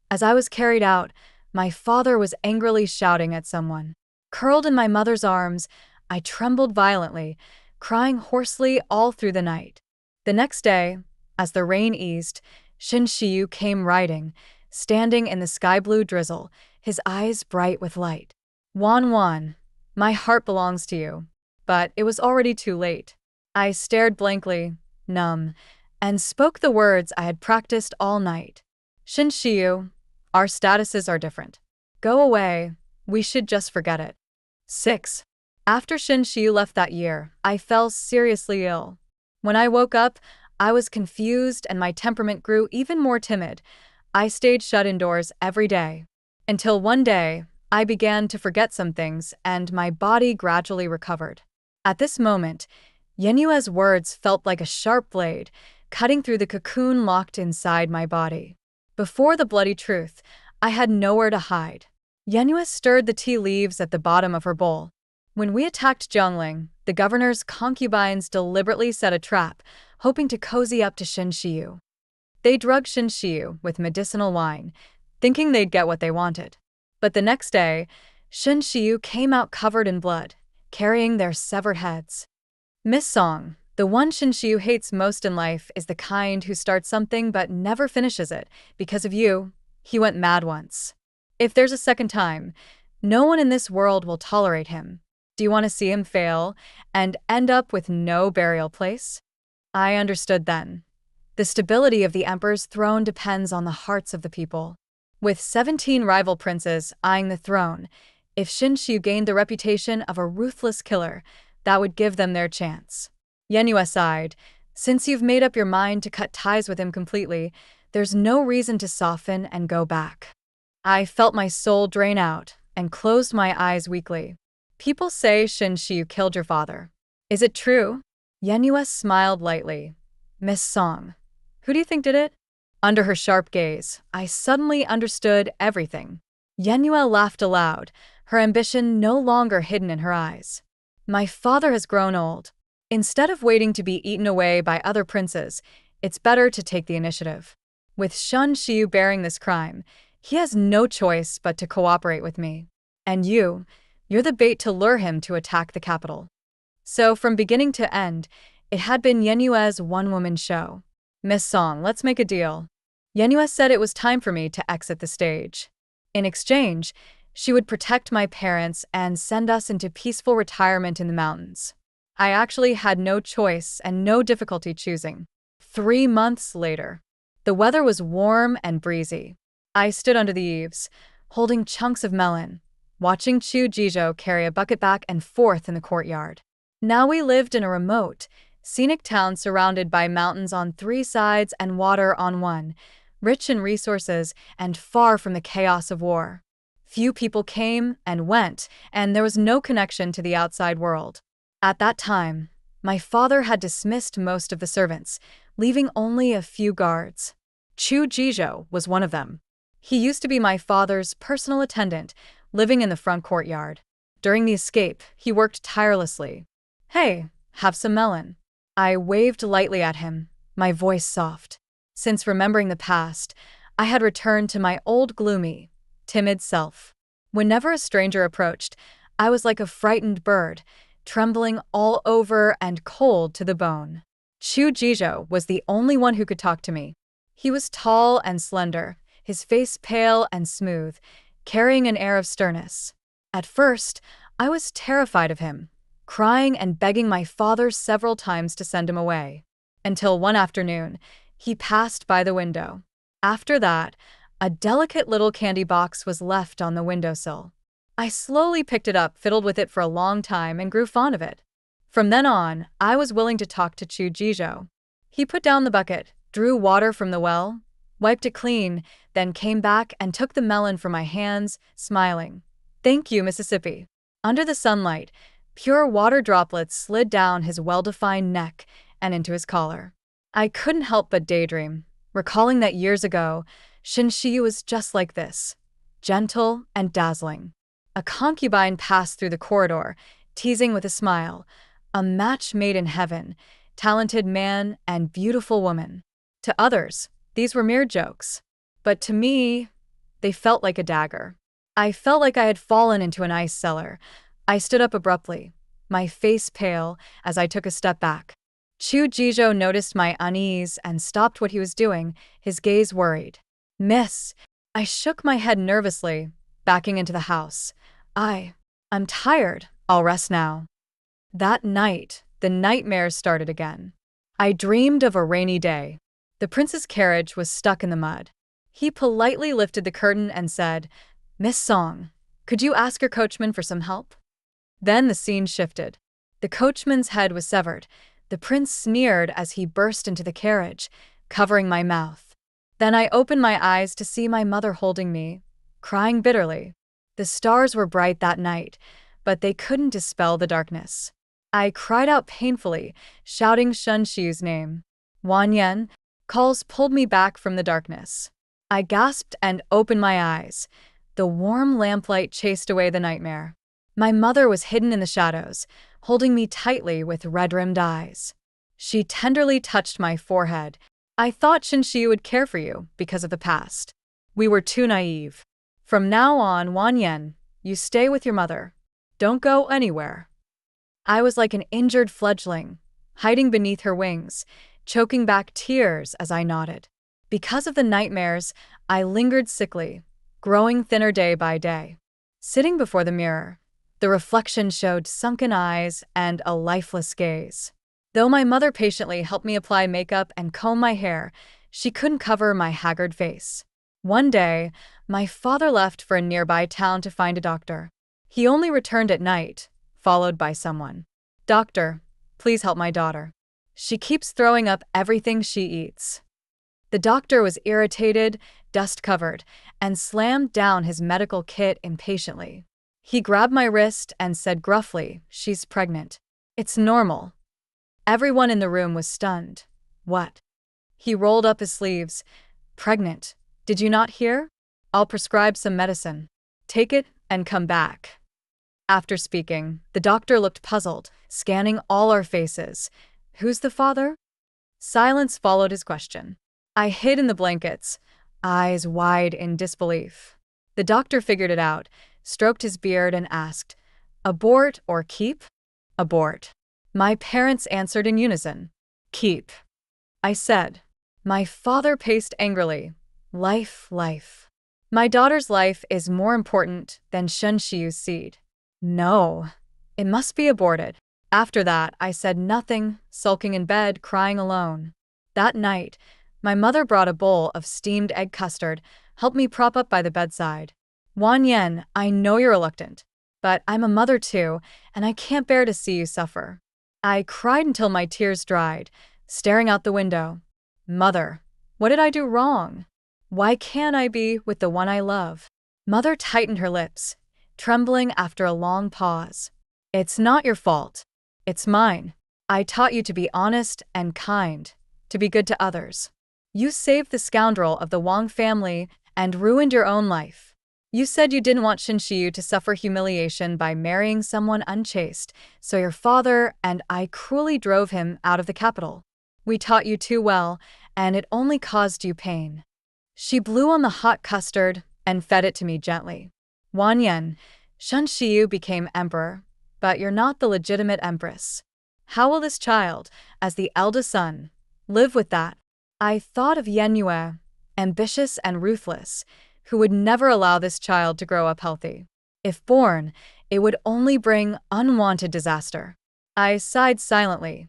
As I was carried out, my father was angrily shouting at someone. Curled in my mother's arms, I trembled violently, crying hoarsely all through the night. The next day, as the rain eased, Shin Shiyu came riding, standing in the sky-blue drizzle, his eyes bright with light. Wan Wan, my heart belongs to you. But it was already too late. I stared blankly, numb, and spoke the words I had practiced all night. Shinshiyu, our statuses are different. Go away, we should just forget it. 6. After Shinshiyu left that year, I fell seriously ill. When I woke up, I was confused and my temperament grew even more timid. I stayed shut indoors every day. Until one day, I began to forget some things and my body gradually recovered. At this moment, Yenyue's words felt like a sharp blade, cutting through the cocoon locked inside my body. Before the bloody truth, I had nowhere to hide. Yenyue stirred the tea leaves at the bottom of her bowl. When we attacked Zhongling, the governor's concubines deliberately set a trap, hoping to cozy up to Shinshiyu. They drugged Shinshiyu with medicinal wine, thinking they'd get what they wanted. But the next day, Shinshiyu came out covered in blood, carrying their severed heads. Miss Song, the one Shinshiyu hates most in life, is the kind who starts something but never finishes it. Because of you, he went mad once. If there's a second time, no one in this world will tolerate him. Do you want to see him fail and end up with no burial place? I understood then. The stability of the emperor's throne depends on the hearts of the people. With 17 rival princes eyeing the throne, if Shinshiyu gained the reputation of a ruthless killer, that would give them their chance. Yenyue sighed. Since you've made up your mind to cut ties with him completely, there's no reason to soften and go back. I felt my soul drain out and closed my eyes weakly. People say Shinshiyu killed your father. Is it true? Yenyue smiled lightly. Miss Song, who do you think did it? Under her sharp gaze, I suddenly understood everything. Yenyue laughed aloud, her ambition no longer hidden in her eyes. My father has grown old. Instead of waiting to be eaten away by other princes, it's better to take the initiative. With Shinshiyu bearing this crime, he has no choice but to cooperate with me. And you're the bait to lure him to attack the capital. So from beginning to end, it had been Yenyue's one-woman show. Miss Song, let's make a deal. Yenyue said it was time for me to exit the stage. In exchange, she would protect my parents and send us into peaceful retirement in the mountains. I actually had no choice and no difficulty choosing. 3 months later, the weather was warm and breezy. I stood under the eaves, holding chunks of melon, watching Chu Jijo carry a bucket back and forth in the courtyard. Now we lived in a remote, scenic town surrounded by mountains on 3 sides and water on one, rich in resources and far from the chaos of war. Few people came and went, and there was no connection to the outside world. At that time, my father had dismissed most of the servants, leaving only a few guards. Chu Jijo was one of them. He used to be my father's personal attendant, living in the front courtyard. During the escape, he worked tirelessly. Hey, have some melon. I waved lightly at him, my voice soft. Since remembering the past, I had returned to my old gloomy, timid self. Whenever a stranger approached, I was like a frightened bird, trembling all over and cold to the bone. Chu Jijo was the only one who could talk to me. He was tall and slender, his face pale and smooth, carrying an air of sternness. At first, I was terrified of him, crying and begging my father several times to send him away. Until one afternoon, he passed by the window. After that, a delicate little candy box was left on the windowsill. I slowly picked it up, fiddled with it for a long time, and grew fond of it. From then on, I was willing to talk to Chu Jijo. He put down the bucket, drew water from the well, wiped it clean, then came back and took the melon from my hands, smiling. Thank you, Mississippi. Under the sunlight, pure water droplets slid down his well-defined neck and into his collar. I couldn't help but daydream, recalling that years ago, Shinshiyu was just like this, gentle and dazzling. A concubine passed through the corridor, teasing with a smile, a match made in heaven, talented man and beautiful woman. To others, these were mere jokes. But to me, they felt like a dagger. I felt like I had fallen into an ice cellar. I stood up abruptly, my face pale, as I took a step back. Chu Jijo noticed my unease and stopped what he was doing, his gaze worried. Miss, I shook my head nervously, backing into the house. I'm tired. I'll rest now. That night, the nightmares started again. I dreamed of a rainy day. The prince's carriage was stuck in the mud. He politely lifted the curtain and said, "Miss Song, could you ask your coachman for some help?" Then the scene shifted. The coachman's head was severed. The prince sneered as he burst into the carriage, covering my mouth. Then I opened my eyes to see my mother holding me, crying bitterly. The stars were bright that night, but they couldn't dispel the darkness. I cried out painfully, shouting Shun Xiu's name. Wan Yen, calls pulled me back from the darkness. I gasped and opened my eyes. The warm lamplight chased away the nightmare. My mother was hidden in the shadows, holding me tightly with red-rimmed eyes. She tenderly touched my forehead. "I thought Shin Xiu would care for you because of the past. We were too naive. From now on, Wan Yen, you stay with your mother. Don't go anywhere." I was like an injured fledgling, hiding beneath her wings, choking back tears as I nodded. Because of the nightmares, I lingered sickly, growing thinner day by day. Sitting before the mirror, the reflection showed sunken eyes and a lifeless gaze. Though my mother patiently helped me apply makeup and comb my hair, she couldn't cover my haggard face. One day, my father left for a nearby town to find a doctor. He only returned at night, followed by someone. "Doctor, please help my daughter. She keeps throwing up everything she eats." The doctor was irritated, dust-covered, and slammed down his medical kit impatiently. He grabbed my wrist and said gruffly, "She's pregnant. It's normal." Everyone in the room was stunned. "What?" He rolled up his sleeves. "Pregnant. Did you not hear? I'll prescribe some medicine. Take it and come back." After speaking, the doctor looked puzzled, scanning all our faces. "Who's the father?" Silence followed his question. I hid in the blankets, eyes wide in disbelief. The doctor figured it out, stroked his beard and asked, "Abort or keep?" "Abort." My parents answered in unison. "Keep," I said. My father paced angrily. Life. My daughter's life is more important than Shun Xiu's seed." "No, it must be aborted." After that, I said nothing, sulking in bed, crying alone. That night, my mother brought a bowl of steamed egg custard, helped me prop up by the bedside. "Wan Yen, I know you're reluctant, but I'm a mother too, and I can't bear to see you suffer." I cried until my tears dried, staring out the window. "Mother, what did I do wrong? Why can't I be with the one I love?" Mother tightened her lips, trembling after a long pause. "It's not your fault. It's mine. I taught you to be honest and kind, to be good to others. You saved the scoundrel of the Wang family and ruined your own life. You said you didn't want Shin Xiu to suffer humiliation by marrying someone unchaste, so your father and I cruelly drove him out of the capital. We taught you too well, and it only caused you pain." She blew on the hot custard and fed it to me gently. "Wan Yen, Shun Xiu became emperor, but you're not the legitimate empress. How will this child, as the eldest son, live with that?" I thought of Yen Yue, ambitious and ruthless, who would never allow this child to grow up healthy. If born, it would only bring unwanted disaster. I sighed silently,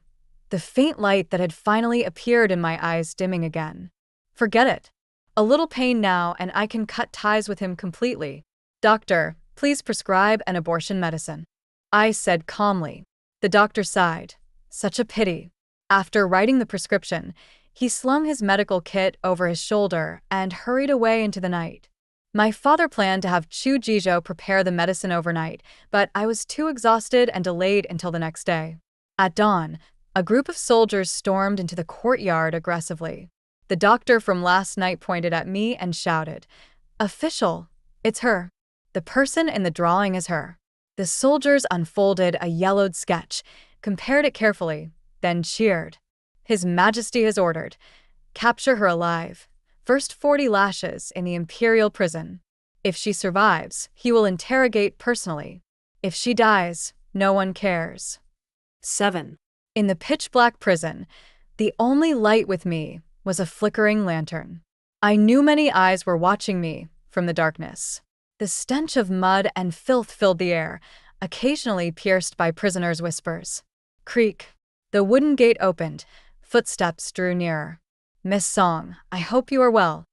the faint light that had finally appeared in my eyes dimming again. Forget it. A little pain now and I can cut ties with him completely. "Doctor, please prescribe an abortion medicine," I said calmly. The doctor sighed. Such a pity. After writing the prescription, he slung his medical kit over his shoulder and hurried away into the night. My father planned to have Chu Jizhou prepare the medicine overnight, but I was too exhausted and delayed until the next day. At dawn, a group of soldiers stormed into the courtyard aggressively. The doctor from last night pointed at me and shouted, "Official, it's her. The person in the drawing is her." The soldiers unfolded a yellowed sketch, compared it carefully, then cheered. "His Majesty has ordered. Capture her alive. First 40 lashes in the imperial prison. If she survives, he will interrogate personally. If she dies, no one cares." 7. In the pitch-black prison, the only light with me was a flickering lantern. I knew many eyes were watching me from the darkness. The stench of mud and filth filled the air. occasionally pierced by prisoners' whispers. Creak. The wooden gate opened. Footsteps drew nearer. Miss Song, I hope you are well.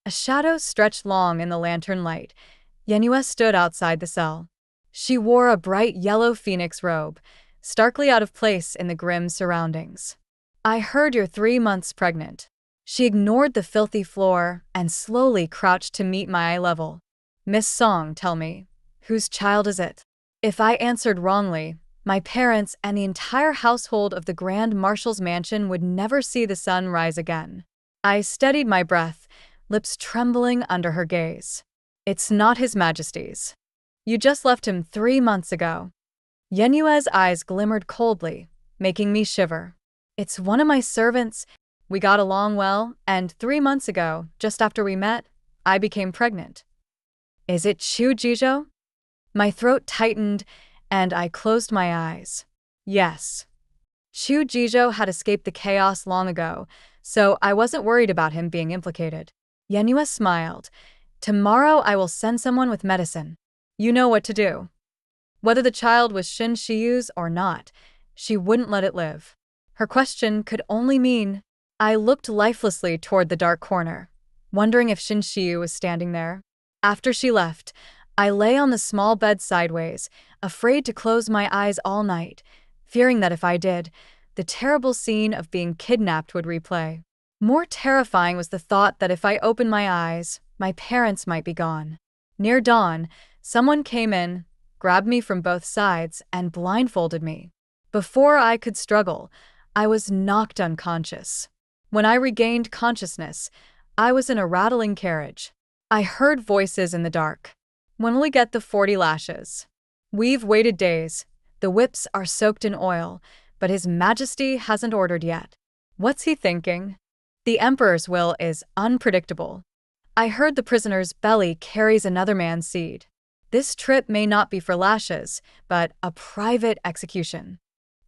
A shadow stretched long in the lantern light. Yenua stood outside the cell. She wore a bright yellow phoenix robe, starkly out of place in the grim surroundings. I heard you're 3 months pregnant. She ignored the filthy floor and slowly crouched to meet my eye level. Miss Song, tell me, whose child is it? If I answered wrongly, my parents and the entire household of the Grand Marshal's mansion would never see the sun rise again. I steadied my breath, lips trembling under her gaze. It's not His Majesty's. You just left him 3 months ago. Yenua's eyes glimmered coldly, making me shiver. It's one of my servants. We got along well, and 3 months ago, just after we met, I became pregnant. Is it Chu Jijo? My throat tightened, and I closed my eyes. Yes. Chu Jijo had escaped the chaos long ago, so I wasn't worried about him being implicated. Yenua smiled. Tomorrow I will send someone with medicine. You know what to do. Whether the child was Shin Shiyu's or not, she wouldn't let it live. Her question could only mean. I looked lifelessly toward the dark corner, wondering if Shin Shiyu was standing there. After she left, I lay on the small bed sideways, afraid to close my eyes all night, fearing that if I did, the terrible scene of being kidnapped would replay. More terrifying was the thought that if I opened my eyes, my parents might be gone. Near dawn, someone came in, grabbed me from both sides, and blindfolded me. Before I could struggle, I was knocked unconscious. When I regained consciousness, I was in a rattling carriage. I heard voices in the dark. When will we get the 40 lashes? We've waited days. The whips are soaked in oil, but His Majesty hasn't ordered yet. What's he thinking? The Emperor's will is unpredictable. I heard the prisoner's belly carries another man's seed. This trip may not be for lashes, but a private execution.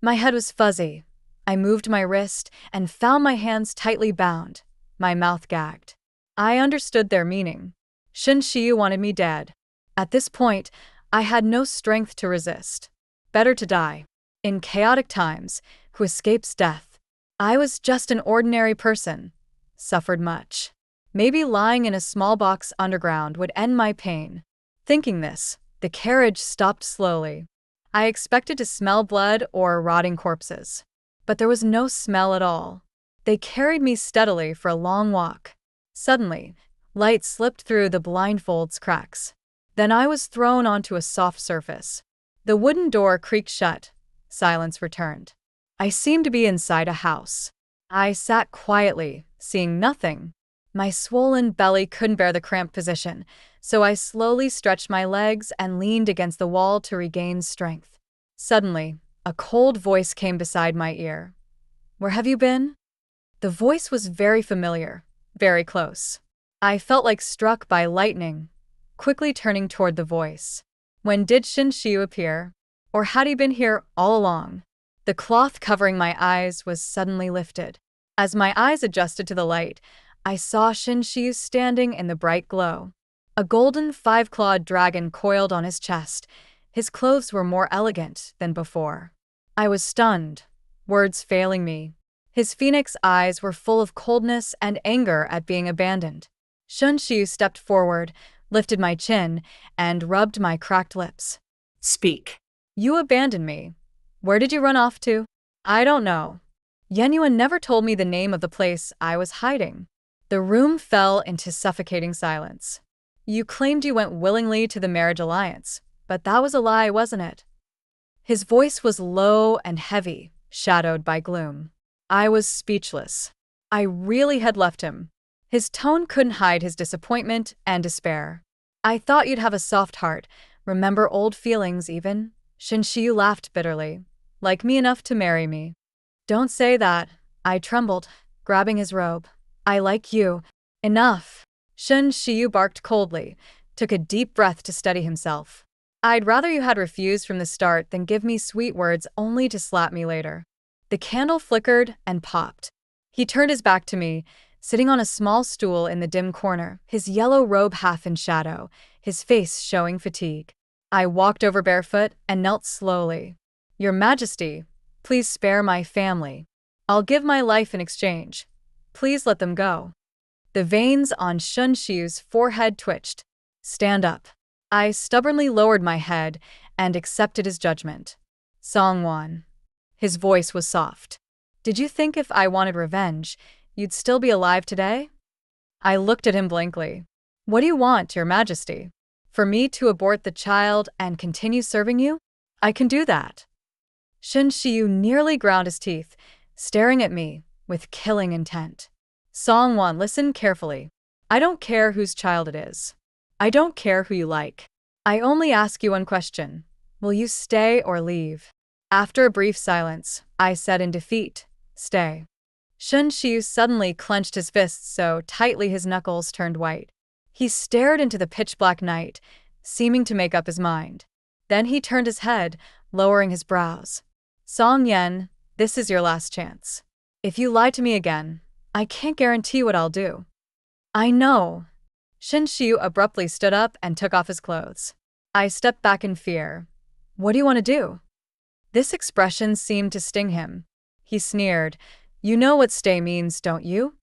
My head was fuzzy. I moved my wrist and found my hands tightly bound, my mouth gagged. I understood their meaning. Shin Shiyu wanted me dead. At this point, I had no strength to resist. Better to die. In chaotic times, who escapes death? I was just an ordinary person. Suffered much. Maybe lying in a small box underground would end my pain. Thinking this, the carriage stopped slowly. I expected to smell blood or rotting corpses. But there was no smell at all. They carried me steadily for a long walk. Suddenly, light slipped through the blindfold's cracks. Then I was thrown onto a soft surface. The wooden door creaked shut. Silence returned. I seemed to be inside a house. I sat quietly, seeing nothing. My swollen belly couldn't bear the cramped position, so I slowly stretched my legs and leaned against the wall to regain strength. Suddenly, a cold voice came beside my ear. Where have you been? The voice was very familiar, very close. I felt like struck by lightning, quickly turning toward the voice. When did Shin Shiyu appear? Or had he been here all along? The cloth covering my eyes was suddenly lifted. As my eyes adjusted to the light, I saw Shin Shiyu standing in the bright glow. A golden 5-clawed dragon coiled on his chest. His clothes were more elegant than before. I was stunned, words failing me. His phoenix eyes were full of coldness and anger at being abandoned. Shin Shiyu stepped forward, lifted my chin, and rubbed my cracked lips. Speak. You abandoned me. Where did you run off to? I don't know. Yenua never told me the name of the place I was hiding. The room fell into suffocating silence. You claimed you went willingly to the marriage alliance, but that was a lie, wasn't it? His voice was low and heavy, shadowed by gloom. I was speechless. I really had left him. His tone couldn't hide his disappointment and despair. I thought you'd have a soft heart, remember old feelings even. Shin Shiyu laughed bitterly. Like me enough to marry me. Don't say that. I trembled, grabbing his robe. I like you. Enough. Shin Shiyu barked coldly, took a deep breath to steady himself. I'd rather you had refused from the start than give me sweet words only to slap me later. The candle flickered and popped. He turned his back to me, sitting on a small stool in the dim corner, his yellow robe half in shadow, his face showing fatigue. I walked over barefoot and knelt slowly. Your Majesty, please spare my family. I'll give my life in exchange. Please let them go. The veins on Shun Xiu's forehead twitched. Stand up. I stubbornly lowered my head and accepted his judgment. Songwon. His voice was soft. Did you think if I wanted revenge, you'd still be alive today? I looked at him blankly. What do you want, Your Majesty? For me to abort the child and continue serving you? I can do that. Shun Xiu nearly ground his teeth, staring at me with killing intent. Songwon, listen carefully. I don't care whose child it is. I don't care who you like. I only ask you one question. Will you stay or leave? After a brief silence, I said in defeat, stay. Shun Xiu suddenly clenched his fists so tightly his knuckles turned white. He stared into the pitch-black night, seeming to make up his mind. Then he turned his head, lowering his brows. Song Yan, this is your last chance. If you lie to me again, I can't guarantee what I'll do. I know. Shun Xiu abruptly stood up and took off his clothes. I stepped back in fear. What do you want to do? This expression seemed to sting him. He sneered. You know what stay means, don't you?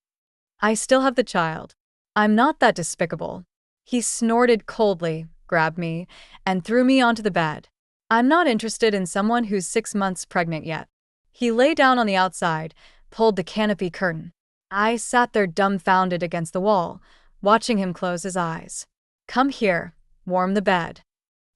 I still have the child. I'm not that despicable. He snorted coldly, grabbed me, and threw me onto the bed. I'm not interested in someone who's 6 months pregnant yet. He lay down on the outside, pulled the canopy curtain. I sat there dumbfounded against the wall, watching him close his eyes. Come here, warm the bed.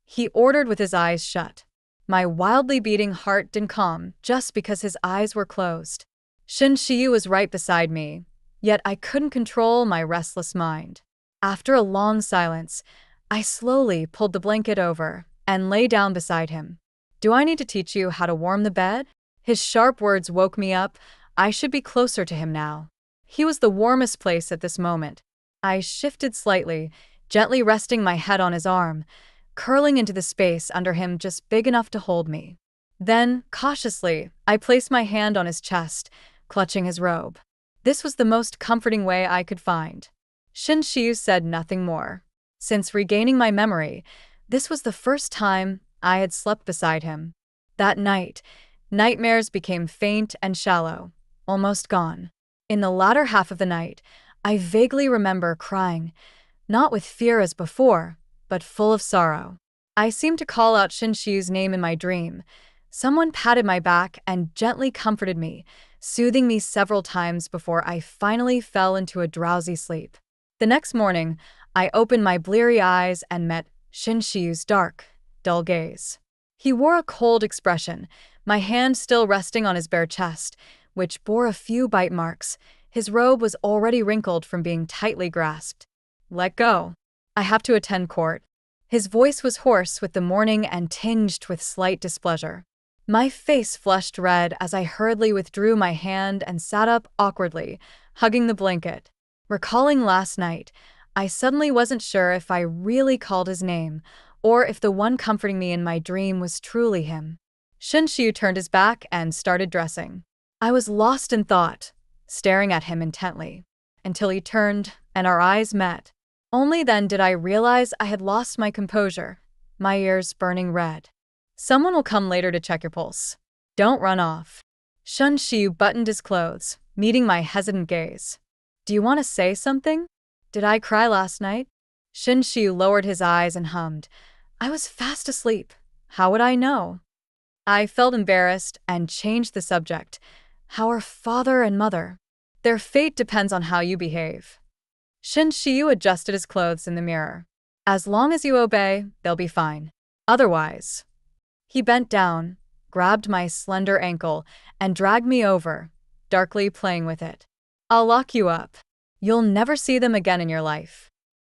He ordered with his eyes shut. My wildly beating heart didn't calm just because his eyes were closed. Shun Xiu was right beside me, yet I couldn't control my restless mind. After a long silence, I slowly pulled the blanket over and lay down beside him. Do I need to teach you how to warm the bed? His sharp words woke me up. I should be closer to him now. He was the warmest place at this moment. I shifted slightly, gently resting my head on his arm, curling into the space under him just big enough to hold me. Then, cautiously, I placed my hand on his chest, clutching his robe. This was the most comforting way I could find. Shun Xiu said nothing more. Since regaining my memory, this was the first time I had slept beside him. That night, nightmares became faint and shallow, almost gone. In the latter half of the night, I vaguely remember crying, not with fear as before, but full of sorrow. I seemed to call out Shun Xiu's name in my dream. Someone patted my back and gently comforted me, soothing me several times before I finally fell into a drowsy sleep. The next morning, I opened my bleary eyes and met Shun Xiu's dark, dull gaze. He wore a cold expression, my hand still resting on his bare chest, which bore a few bite marks. His robe was already wrinkled from being tightly grasped. Let go. I have to attend court. His voice was hoarse with the mourning and tinged with slight displeasure. My face flushed red as I hurriedly withdrew my hand and sat up awkwardly, hugging the blanket. Recalling last night, I suddenly wasn't sure if I really called his name, or if the one comforting me in my dream was truly him. Shun Xiu turned his back and started dressing. I was lost in thought, staring at him intently, until he turned and our eyes met. Only then did I realize I had lost my composure, my ears burning red. Someone will come later to check your pulse. Don't run off. Shun Xiu buttoned his clothes, meeting my hesitant gaze. Do you want to say something? Did I cry last night? Shun Xiu lowered his eyes and hummed. I was fast asleep. How would I know? I felt embarrassed and changed the subject. How are father and mother? Their fate depends on how you behave. Shun Xiu adjusted his clothes in the mirror. As long as you obey, they'll be fine. Otherwise. He bent down, grabbed my slender ankle, and dragged me over, darkly playing with it. I'll lock you up. You'll never see them again in your life.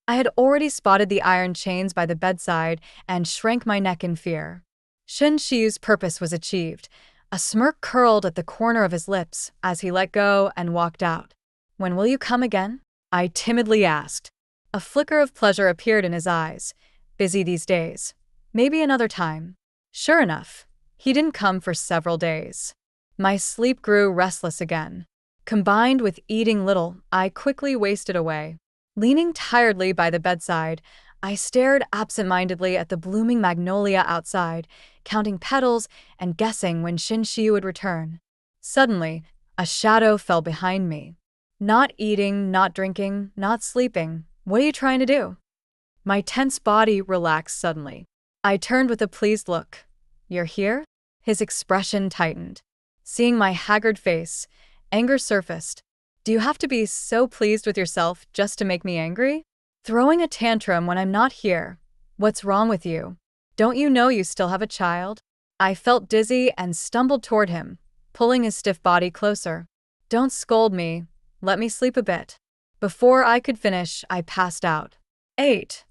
I had already spotted the iron chains by the bedside and shrank my neck in fear. Shun Xiu's purpose was achieved. A smirk curled at the corner of his lips as he let go and walked out. When will you come again? I timidly asked. A flicker of pleasure appeared in his eyes. Busy these days. Maybe another time. Sure enough, he didn't come for several days. My sleep grew restless again. Combined with eating little, I quickly wasted away. Leaning tiredly by the bedside, I stared absent-mindedly at the blooming magnolia outside, counting petals and guessing when Shin-Shiyu would return. Suddenly, a shadow fell behind me. Not eating, not drinking, not sleeping. What are you trying to do? My tense body relaxed suddenly. I turned with a pleased look. You're here? His expression tightened. Seeing my haggard face, anger surfaced. Do you have to be so pleased with yourself just to make me angry? Throwing a tantrum when I'm not here. What's wrong with you? Don't you know you still have a child? I felt dizzy and stumbled toward him, pulling his stiff body closer. Don't scold me. Let me sleep a bit. Before I could finish, I passed out. 8.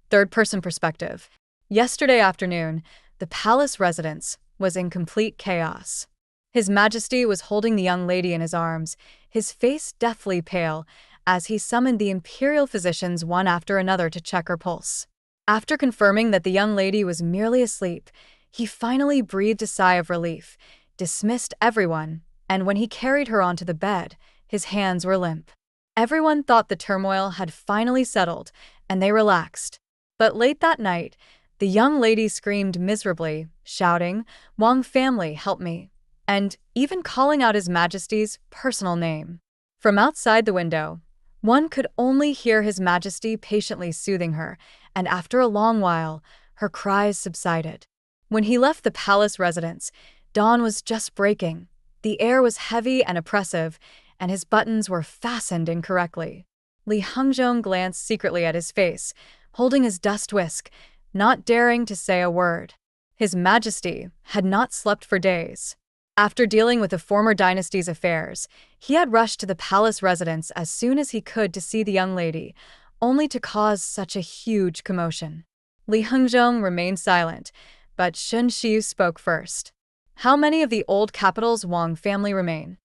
Third-person perspective. Yesterday afternoon, the palace residence was in complete chaos. His Majesty was holding the young lady in his arms, his face deathly pale, as he summoned the imperial physicians one after another to check her pulse. After confirming that the young lady was merely asleep, he finally breathed a sigh of relief, dismissed everyone, and when he carried her onto the bed, his hands were limp. Everyone thought the turmoil had finally settled, and they relaxed. But late that night, the young lady screamed miserably, shouting, "Wang family, help me," and even calling out His Majesty's personal name. From outside the window, one could only hear His Majesty patiently soothing her, and after a long while, her cries subsided. When he left the palace residence, dawn was just breaking. The air was heavy and oppressive, and his buttons were fastened incorrectly. Li Hengzhong glanced secretly at his face, holding his dust whisk, not daring to say a word. His Majesty had not slept for days. After dealing with the former dynasty's affairs, he had rushed to the palace residence as soon as he could to see the young lady, only to cause such a huge commotion. Li Hengzhong remained silent, but Shin-Shiyu spoke first. How many of the old capital's Wang family remain?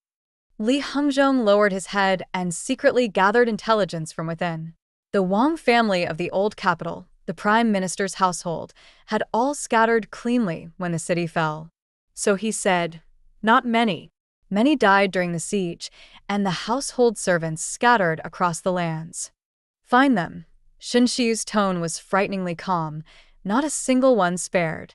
Li Hengzhong lowered his head and secretly gathered intelligence from within. The Wang family of the old capital, the prime minister's household, had all scattered cleanly when the city fell. So he said, not many. Many died during the siege, and the household servants scattered across the lands. Find them. Shin-Shiyu's tone was frighteningly calm, not a single one spared.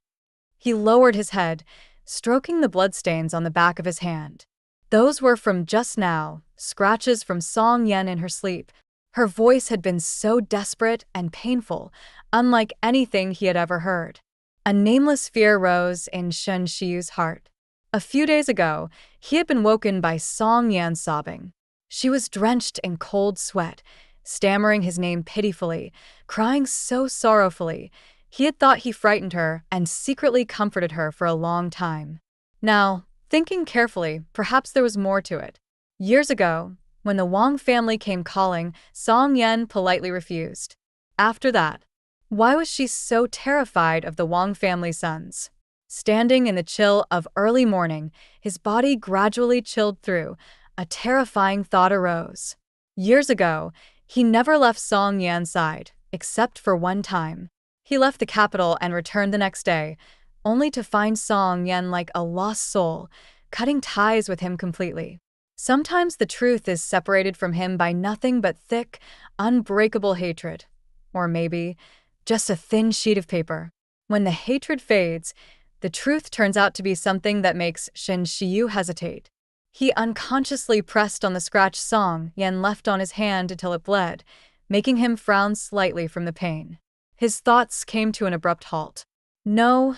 He lowered his head, stroking the bloodstains on the back of his hand. Those were from just now, scratches from Song Yan in her sleep. Her voice had been so desperate and painful, unlike anything he had ever heard. A nameless fear rose in Shin-Shiyu's heart. A few days ago, he had been woken by Song Yan sobbing. She was drenched in cold sweat, stammering his name pitifully, crying so sorrowfully. He had thought he frightened her and secretly comforted her for a long time. Now, thinking carefully, perhaps there was more to it. Years ago, when the Wang family came calling, Song Yan politely refused. After that, why was she so terrified of the Wang family's sons? Standing in the chill of early morning, his body gradually chilled through. A terrifying thought arose. Years ago, he never left Song Yan's side, except for one time. He left the capital and returned the next day, only to find Song Yan like a lost soul, cutting ties with him completely. Sometimes the truth is separated from him by nothing but thick, unbreakable hatred. Or maybe, just a thin sheet of paper. When the hatred fades, the truth turns out to be something that makes Shin-Shiyu hesitate. He unconsciously pressed on the scratch Song Yan left on his hand until it bled, making him frown slightly from the pain. His thoughts came to an abrupt halt. No,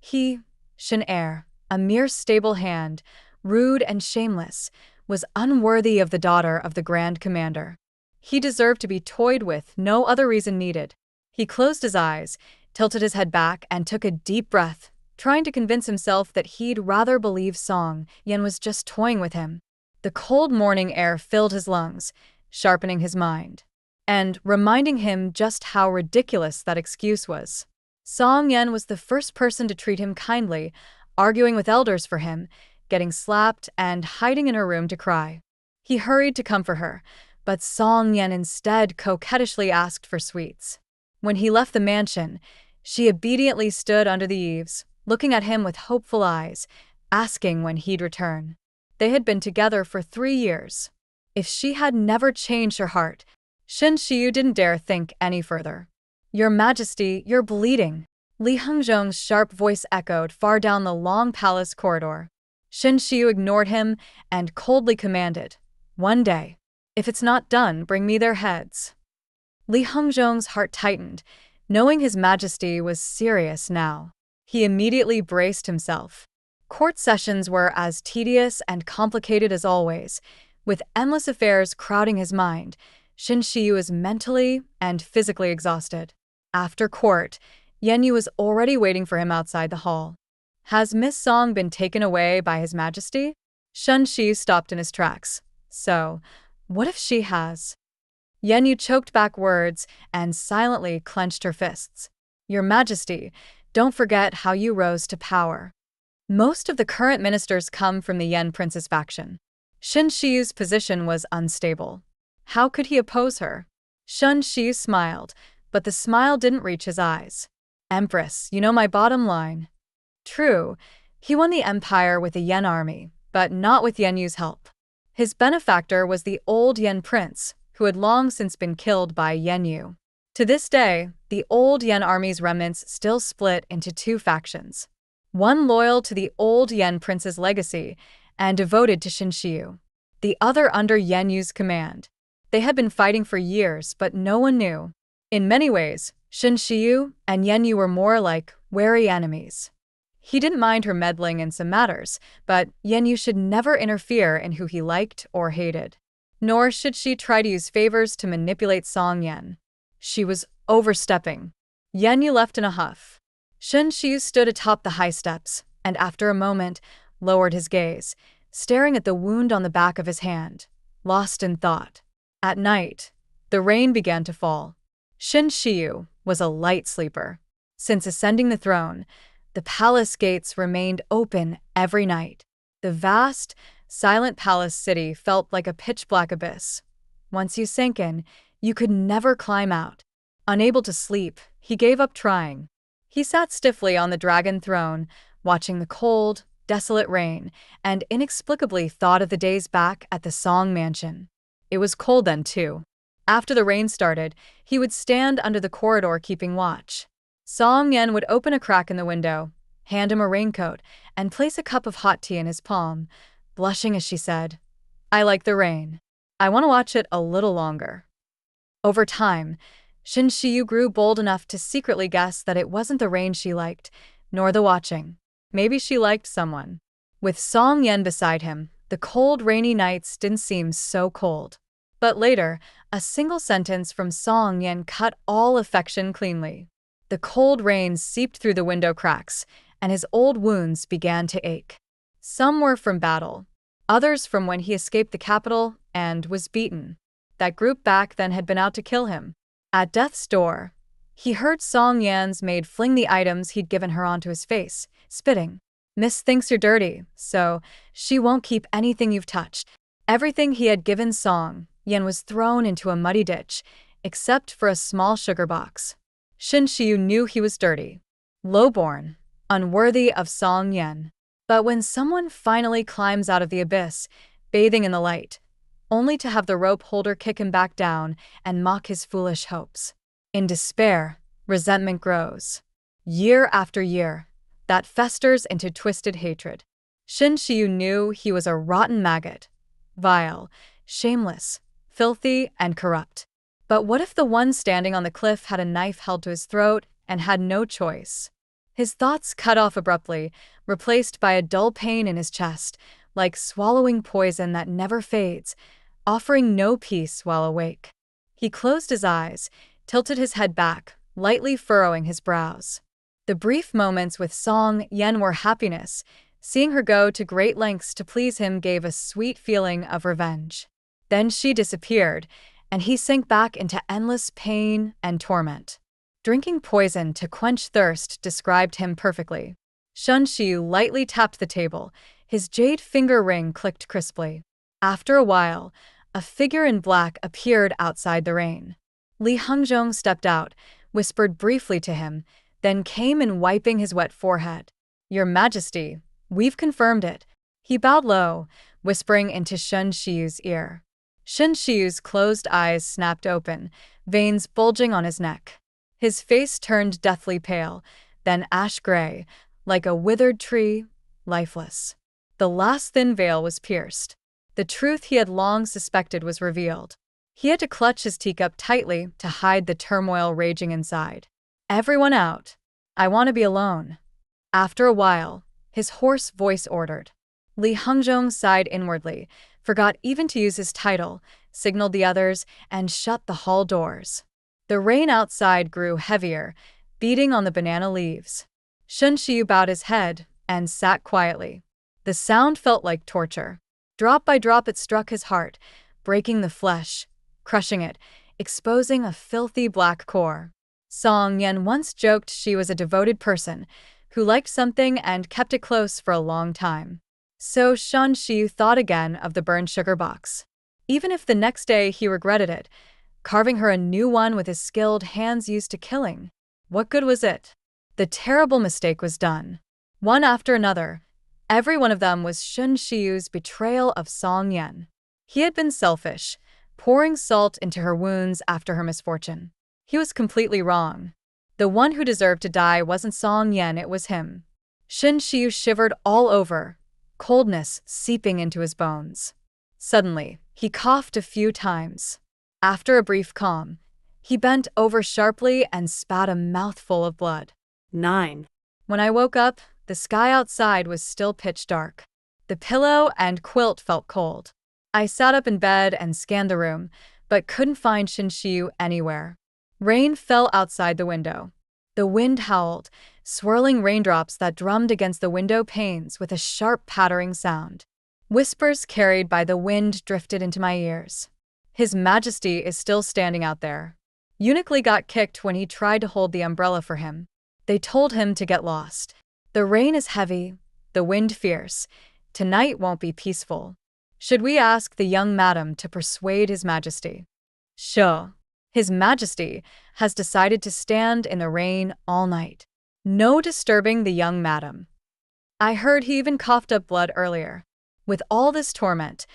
Shin-Er, a mere stable hand, rude and shameless, was unworthy of the daughter of the Grand Commander. He deserved to be toyed with, no other reason needed. He closed his eyes, tilted his head back, and took a deep breath, trying to convince himself that he'd rather believe Song Yan was just toying with him. The cold morning air filled his lungs, sharpening his mind, and reminding him just how ridiculous that excuse was. Song Yan was the first person to treat him kindly, arguing with elders for him, getting slapped, and hiding in her room to cry. He hurried to comfort her, but Song Yan instead coquettishly asked for sweets. When he left the mansion, she obediently stood under the eaves, looking at him with hopeful eyes, asking when he'd return. They had been together for 3 years. If she had never changed her heart, Shin-Shiyu didn't dare think any further. "Your Majesty, you're bleeding." Li Hengzhong's sharp voice echoed far down the long palace corridor. Shen Xiu ignored him and coldly commanded, "One day. If it's not done, bring me their heads." Li Hengzhong's heart tightened, knowing His Majesty was serious now. He immediately braced himself. Court sessions were as tedious and complicated as always. With endless affairs crowding his mind, Shen Xiu was mentally and physically exhausted. After court, Yan Yu was already waiting for him outside the hall. "Has Miss Song been taken away by His Majesty?" Shen Xiu stopped in his tracks. "So, what if she has?" Yan Yu choked back words and silently clenched her fists. "Your Majesty, don't forget how you rose to power." Most of the current ministers come from the Yan Princess faction. Shen Xiu's position was unstable. How could he oppose her? Shen Xiu smiled, but the smile didn't reach his eyes. "Empress, you know my bottom line." True, he won the empire with the Yan army, but not with Yan Yu's help. His benefactor was the old Yan prince, who had long since been killed by Yan Yu. To this day, the old Yan army's remnants still split into two factions. One loyal to the old Yan prince's legacy and devoted to Shen Xiu. The other under Yan Yu's command. They had been fighting for years, but no one knew. In many ways, Shen Xiu and Yan Yu were more like wary enemies. He didn't mind her meddling in some matters, but Yan Yu should never interfere in who he liked or hated. Nor should she try to use favors to manipulate Song Yan. She was overstepping. Yan Yu left in a huff. Shen Xiu stood atop the high steps, and after a moment, lowered his gaze, staring at the wound on the back of his hand, lost in thought. At night, the rain began to fall. Shen Xiu was a light sleeper. Since ascending the throne, the palace gates remained open every night. The vast, silent palace city felt like a pitch-black abyss. Once you sank in, you could never climb out. Unable to sleep, he gave up trying. He sat stiffly on the dragon throne, watching the cold, desolate rain, and inexplicably thought of the days back at the Song mansion. It was cold then, too. After the rain started, he would stand under the corridor keeping watch. Song Yan would open a crack in the window, hand him a raincoat, and place a cup of hot tea in his palm, blushing as she said, "I like the rain. I want to watch it a little longer." Over time, Shen Xiu grew bold enough to secretly guess that it wasn't the rain she liked, nor the watching. Maybe she liked someone. With Song Yan beside him, the cold, rainy nights didn't seem so cold. But later, a single sentence from Song Yan cut all affection cleanly. The cold rain seeped through the window cracks, and his old wounds began to ache. Some were from battle, others from when he escaped the capital and was beaten. That group back then had been out to kill him. At death's door, he heard Song Yan's maid fling the items he'd given her onto his face, spitting. "Miss thinks you're dirty, so she won't keep anything you've touched." Everything he had given Song Yan was thrown into a muddy ditch, except for a small sugar box. Shen Xiu knew he was dirty, lowborn, unworthy of Song Yan. But when someone finally climbs out of the abyss, bathing in the light, only to have the rope holder kick him back down and mock his foolish hopes. In despair, resentment grows. Year after year, that festers into twisted hatred. Shen Xiu knew he was a rotten maggot, vile, shameless, filthy, and corrupt. But what if the one standing on the cliff had a knife held to his throat and had no choice? His thoughts cut off abruptly, replaced by a dull pain in his chest, like swallowing poison that never fades, offering no peace while awake. He closed his eyes, tilted his head back, lightly furrowing his brows. The brief moments with Song Yan were happiness. Seeing her go to great lengths to please him gave a sweet feeling of revenge. Then she disappeared, and he sank back into endless pain and torment. Drinking poison to quench thirst described him perfectly. Shen Xiu lightly tapped the table. His jade finger ring clicked crisply. After a while, a figure in black appeared outside the rain. Li Hengzhong stepped out, whispered briefly to him, then came in wiping his wet forehead. "Your Majesty, we've confirmed it." He bowed low, whispering into Shen Xiu's ear. Shen Xiu's closed eyes snapped open, veins bulging on his neck. His face turned deathly pale, then ash gray, like a withered tree, lifeless. The last thin veil was pierced. The truth he had long suspected was revealed. He had to clutch his teacup tightly to hide the turmoil raging inside. "Everyone out. I want to be alone." After a while, his hoarse voice ordered. Li Hongzhong sighed inwardly, forgot even to use his title, signaled the others, and shut the hall doors. The rain outside grew heavier, beating on the banana leaves. Shen Xiu bowed his head and sat quietly. The sound felt like torture. Drop by drop it struck his heart, breaking the flesh, crushing it, exposing a filthy black core. Song Yan once joked she was a devoted person who liked something and kept it close for a long time. So Shen Xiu thought again of the burned sugar box. Even if the next day he regretted it, carving her a new one with his skilled hands used to killing, what good was it? The terrible mistake was done. One after another, every one of them was Shen Xiu's betrayal of Song Yan. He had been selfish, pouring salt into her wounds after her misfortune. He was completely wrong. The one who deserved to die wasn't Song Yan, it was him. Shen Xiu shivered all over, coldness seeping into his bones. Suddenly, he coughed a few times. After a brief calm, he bent over sharply and spat a mouthful of blood. 9. When I woke up, the sky outside was still pitch dark. The pillow and quilt felt cold. I sat up in bed and scanned the room, but couldn't find Shen Xiu anywhere. Rain fell outside the window. The wind howled, swirling raindrops that drummed against the window panes with a sharp pattering sound. Whispers carried by the wind drifted into my ears. "His Majesty is still standing out there." Eunuch Li got kicked when he tried to hold the umbrella for him. They told him to get lost. "The rain is heavy, the wind fierce. Tonight won't be peaceful. Should we ask the young madam to persuade His Majesty?" "Sure. His Majesty has decided to stand in the rain all night. No disturbing the young madam." I heard he even coughed up blood earlier. With all this torment,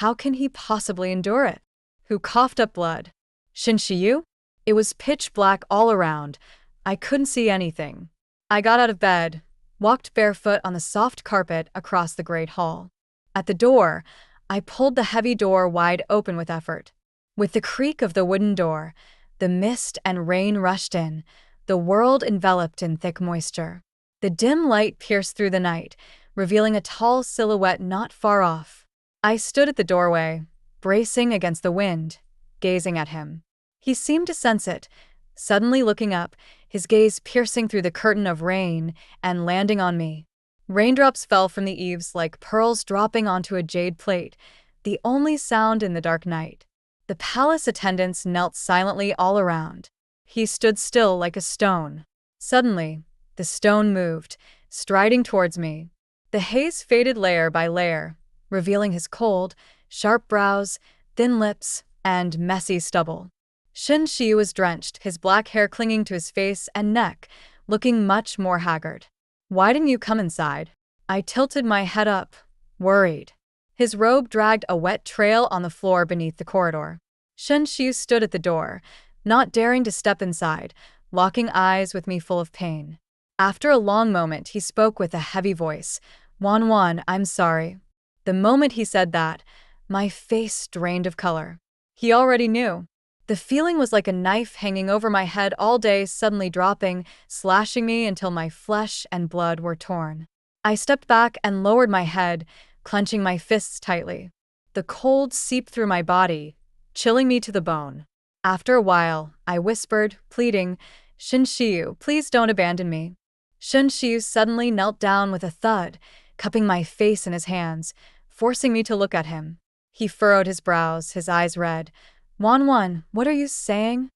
how can he possibly endure it? Who coughed up blood? Shen Xiu? It was pitch black all around. I couldn't see anything. I got out of bed, walked barefoot on the soft carpet across the great hall. At the door, I pulled the heavy door wide open with effort. With the creak of the wooden door, the mist and rain rushed in, the world enveloped in thick moisture. The dim light pierced through the night, revealing a tall silhouette not far off. I stood at the doorway, bracing against the wind, gazing at him. He seemed to sense it, suddenly looking up, his gaze piercing through the curtain of rain and landing on me. Raindrops fell from the eaves like pearls dropping onto a jade plate, the only sound in the dark night. The palace attendants knelt silently all around. He stood still like a stone. Suddenly, the stone moved, striding towards me. The haze faded layer by layer, revealing his cold, sharp brows, thin lips, and messy stubble. Shen Xiu was drenched, his black hair clinging to his face and neck, looking much more haggard. "Why didn't you come inside?" I tilted my head up, worried. His robe dragged a wet trail on the floor beneath the corridor. Shen Xiu stood at the door, not daring to step inside, locking eyes with me full of pain. After a long moment, he spoke with a heavy voice. "Wan, I'm sorry." The moment he said that, my face drained of color. He already knew. The feeling was like a knife hanging over my head all day, suddenly dropping, slashing me until my flesh and blood were torn. I stepped back and lowered my head, clenching my fists tightly. The cold seeped through my body, chilling me to the bone. After a while, I whispered, pleading, "Shen Xiu, please don't abandon me." Shen Xiu suddenly knelt down with a thud, cupping my face in his hands, forcing me to look at him. He furrowed his brows, his eyes red. Wan, what are you saying?"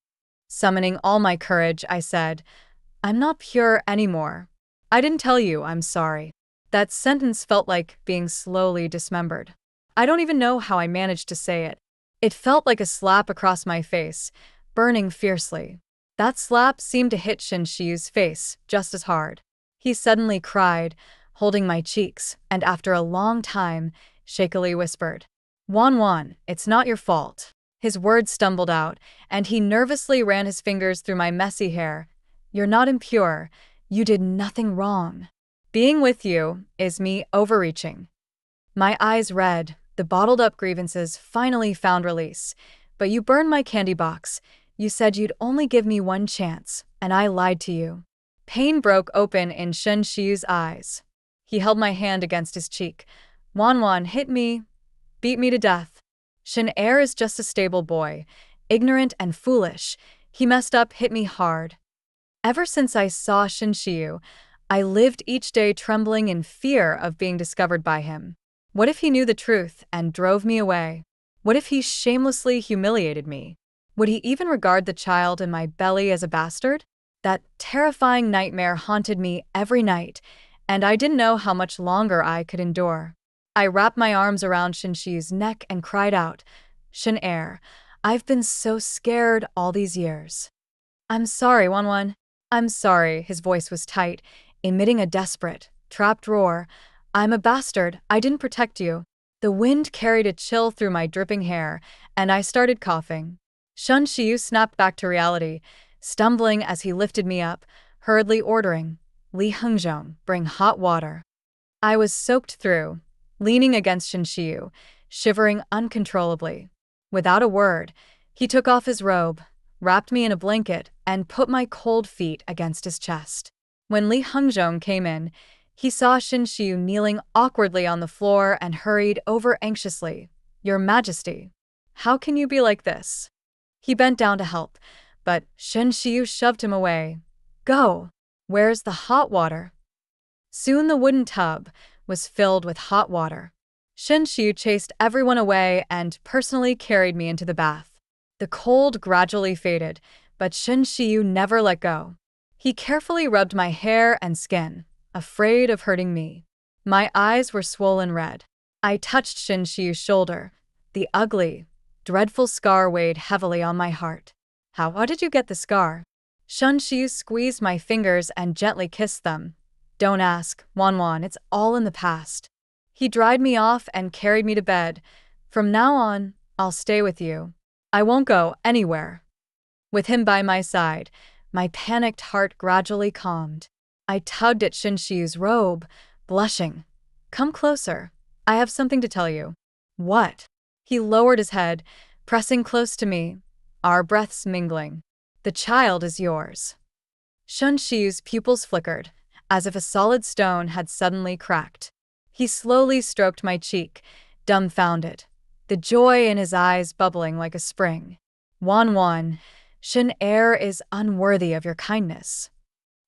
Summoning all my courage, I said, "I'm not pure anymore. I didn't tell you, I'm sorry." That sentence felt like being slowly dismembered. I don't even know how I managed to say it. It felt like a slap across my face, burning fiercely. That slap seemed to hit Shen Xiu's face just as hard. He suddenly cried, holding my cheeks, and after a long time, shakily whispered, Wan, it's not your fault. His words stumbled out, and he nervously ran his fingers through my messy hair. You're not impure. You did nothing wrong. Being with you is me overreaching. My eyes red, the bottled-up grievances finally found release. But you burned my candy box. You said you'd only give me one chance, and I lied to you. Pain broke open in Shen Shiyu's eyes. He held my hand against his cheek. Wanwan hit me, beat me to death. Shen Er is just a stable boy, ignorant and foolish. He messed up, hit me hard. Ever since I saw Shen Shiyu, I lived each day trembling in fear of being discovered by him. What if he knew the truth and drove me away? What if he shamelessly humiliated me? Would he even regard the child in my belly as a bastard? That terrifying nightmare haunted me every night, and I didn't know how much longer I could endure. I wrapped my arms around Shen Shiyu's neck and cried out, Shen Er, I've been so scared all these years. I'm sorry, Wanwan. I'm sorry, his voice was tight, emitting a desperate, trapped roar. I'm a bastard, I didn't protect you. The wind carried a chill through my dripping hair, and I started coughing. Shen Shiyu snapped back to reality, stumbling as he lifted me up, hurriedly ordering, Li Hengzhong, bring hot water. I was soaked through, leaning against Shen Shiyu, shivering uncontrollably. Without a word, he took off his robe, wrapped me in a blanket, and put my cold feet against his chest. When Li Hengzhong came in, he saw Shen Shiyu kneeling awkwardly on the floor and hurried over anxiously. Your Majesty, how can you be like this? He bent down to help, but Shen Shiyu shoved him away. Go! Where's the hot water? Soon the wooden tub was filled with hot water. Shen Shiyu chased everyone away and personally carried me into the bath. The cold gradually faded, but Shen Shiyu never let go. He carefully rubbed my hair and skin, afraid of hurting me. My eyes were swollen red. I touched Shen Shiyu's shoulder. The ugly, dreadful scar weighed heavily on my heart. How did you get the scar? Shen Shiyu squeezed my fingers and gently kissed them. Don't ask, Wanwan, it's all in the past. He dried me off and carried me to bed. From now on, I'll stay with you. I won't go anywhere. With him by my side, my panicked heart gradually calmed. I tugged at Shen Shiyu's robe, blushing. Come closer. I have something to tell you. What? He lowered his head, pressing close to me, our breaths mingling. The child is yours. Shen Shiyu's pupils flickered, as if a solid stone had suddenly cracked. He slowly stroked my cheek, dumbfounded, the joy in his eyes bubbling like a spring. Wanwan, Shen Er is unworthy of your kindness.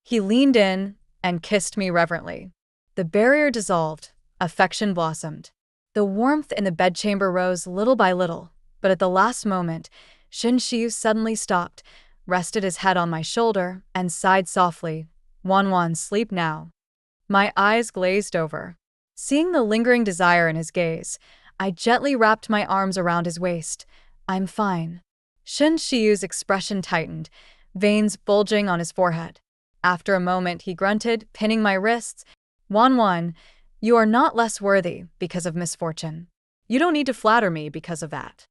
He leaned in and kissed me reverently. The barrier dissolved, affection blossomed. The warmth in the bedchamber rose little by little, but at the last moment, Shen Shiyu suddenly stopped, rested his head on my shoulder, and sighed softly. Wanwan, sleep now. My eyes glazed over. Seeing the lingering desire in his gaze, I gently wrapped my arms around his waist. I'm fine. Shen Shiyu's expression tightened, veins bulging on his forehead. After a moment, he grunted, pinning my wrists. Wanwan, you are not less worthy because of misfortune. You don't need to flatter me because of that.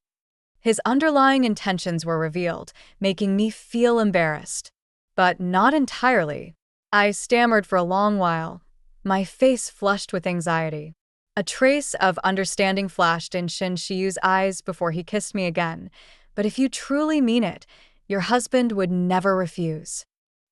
His underlying intentions were revealed, making me feel embarrassed. But not entirely. I stammered for a long while, my face flushed with anxiety. A trace of understanding flashed in Shen Shiyu's eyes before he kissed me again. But if you truly mean it, your husband would never refuse.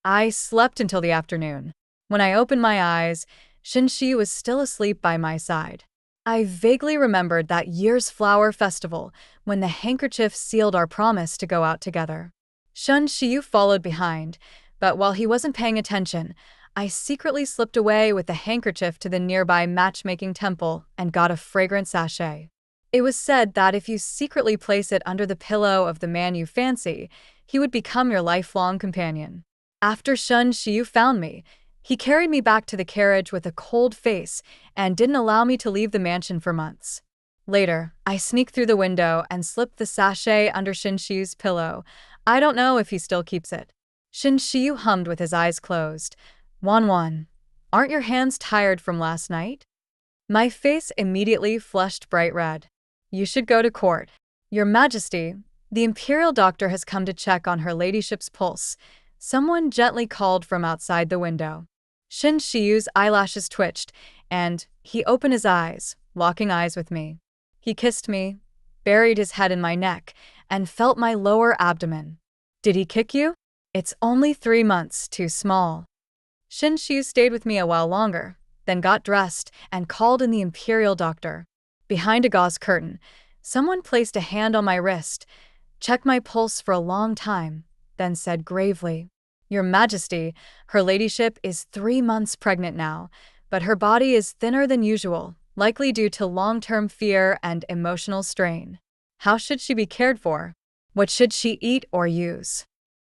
I slept until the afternoon. When I opened my eyes, Shen Shiyu was still asleep by my side. I vaguely remembered that year's flower festival when the handkerchief sealed our promise to go out together. Shen Shiyu followed behind, but while he wasn't paying attention, I secretly slipped away with the handkerchief to the nearby matchmaking temple and got a fragrant sachet. It was said that if you secretly place it under the pillow of the man you fancy, he would become your lifelong companion. After Shen Shiyu found me, he carried me back to the carriage with a cold face and didn't allow me to leave the mansion for months. Later, I sneaked through the window and slipped the sachet under Shen Shiyu's pillow. I don't know if he still keeps it. Shen Shiyu hummed with his eyes closed. Wanwan, aren't your hands tired from last night? My face immediately flushed bright red. You should go to court. Your Majesty, The imperial doctor has come to check on her ladyship's pulse. Someone gently called from outside the window. Shin Shiyu's eyelashes twitched, and he opened his eyes, locking eyes with me. He kissed me, buried his head in my neck, and felt my lower abdomen. Did he kick you? It's only 3 months, too small. Shin Shiyu stayed with me a while longer, then got dressed and called in the imperial doctor. Behind a gauze curtain, someone placed a hand on my wrist, checked my pulse for a long time, then said gravely, "Your Majesty, her ladyship is 3 months pregnant now, but her body is thinner than usual, likely due to long-term fear and emotional strain. How should she be cared for? What should she eat or use?"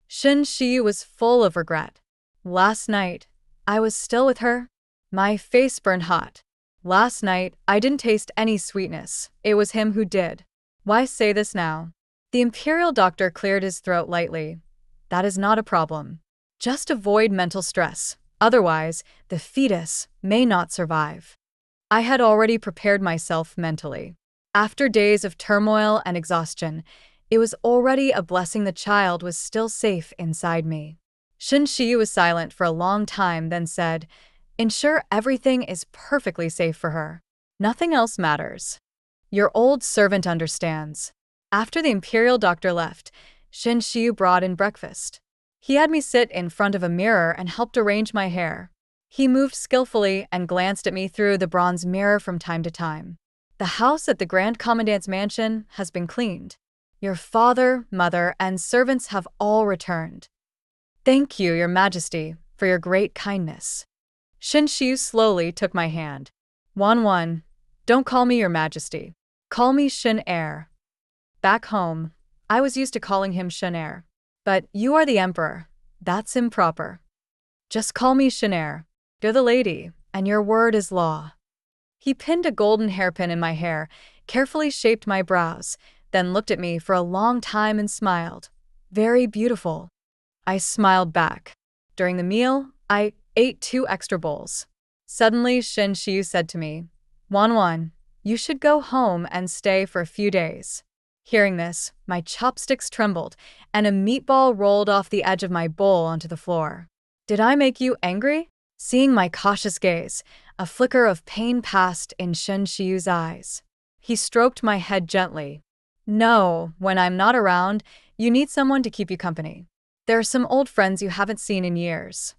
Shin Shiyu was full of regret. Last night, I was still with her. My face burned hot. Last night, I didn't taste any sweetness. It was him who did. Why say this now? The imperial doctor cleared his throat lightly. That is not a problem. Just avoid mental stress. Otherwise, the fetus may not survive. I had already prepared myself mentally. After days of turmoil and exhaustion, it was already a blessing the child was still safe inside me. Shin Shiyu was silent for a long time, then said, "Ensure everything is perfectly safe for her. Nothing else matters. Your old servant understands." After the imperial doctor left, Shin Shiyu brought in breakfast. He had me sit in front of a mirror and helped arrange my hair. He moved skillfully and glanced at me through the bronze mirror from time to time. "The house at the Grand Commandant's mansion has been cleaned. Your father, mother, and servants have all returned. Thank you, Your Majesty, for your great kindness." Shin Shiyu slowly took my hand. "Wan, don't call me Your Majesty. Call me Shin Heir." Back home, I was used to calling him Shin Heir. But you are the emperor. That's improper. Just call me Shin Heir. You're the lady, and your word is law. He pinned a golden hairpin in my hair, carefully shaped my brows, then looked at me for a long time and smiled. "Very beautiful." I smiled back. During the meal, I ate 2 extra bowls. Suddenly, Shin Shiyu said to me, "Wan, you should go home and stay for a few days." Hearing this, my chopsticks trembled, and a meatball rolled off the edge of my bowl onto the floor. "Did I make you angry?" Seeing my cautious gaze, a flicker of pain passed in Shin Shiyu's eyes. He stroked my head gently. "No, when I'm not around, you need someone to keep you company. There are some old friends you haven't seen in years.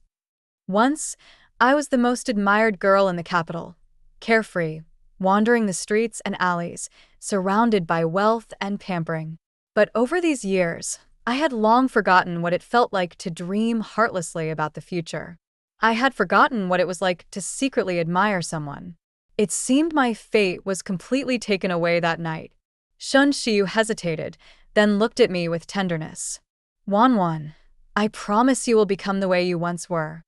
Once, I was the most admired girl in the capital, carefree, wandering the streets and alleys, surrounded by wealth and pampering. But over these years, I had long forgotten what it felt like to dream heartlessly about the future. I had forgotten what it was like to secretly admire someone. It seemed my fate was completely taken away that night." Shin Shiyu hesitated, then looked at me with tenderness. "Wan, I promise you will become the way you once were."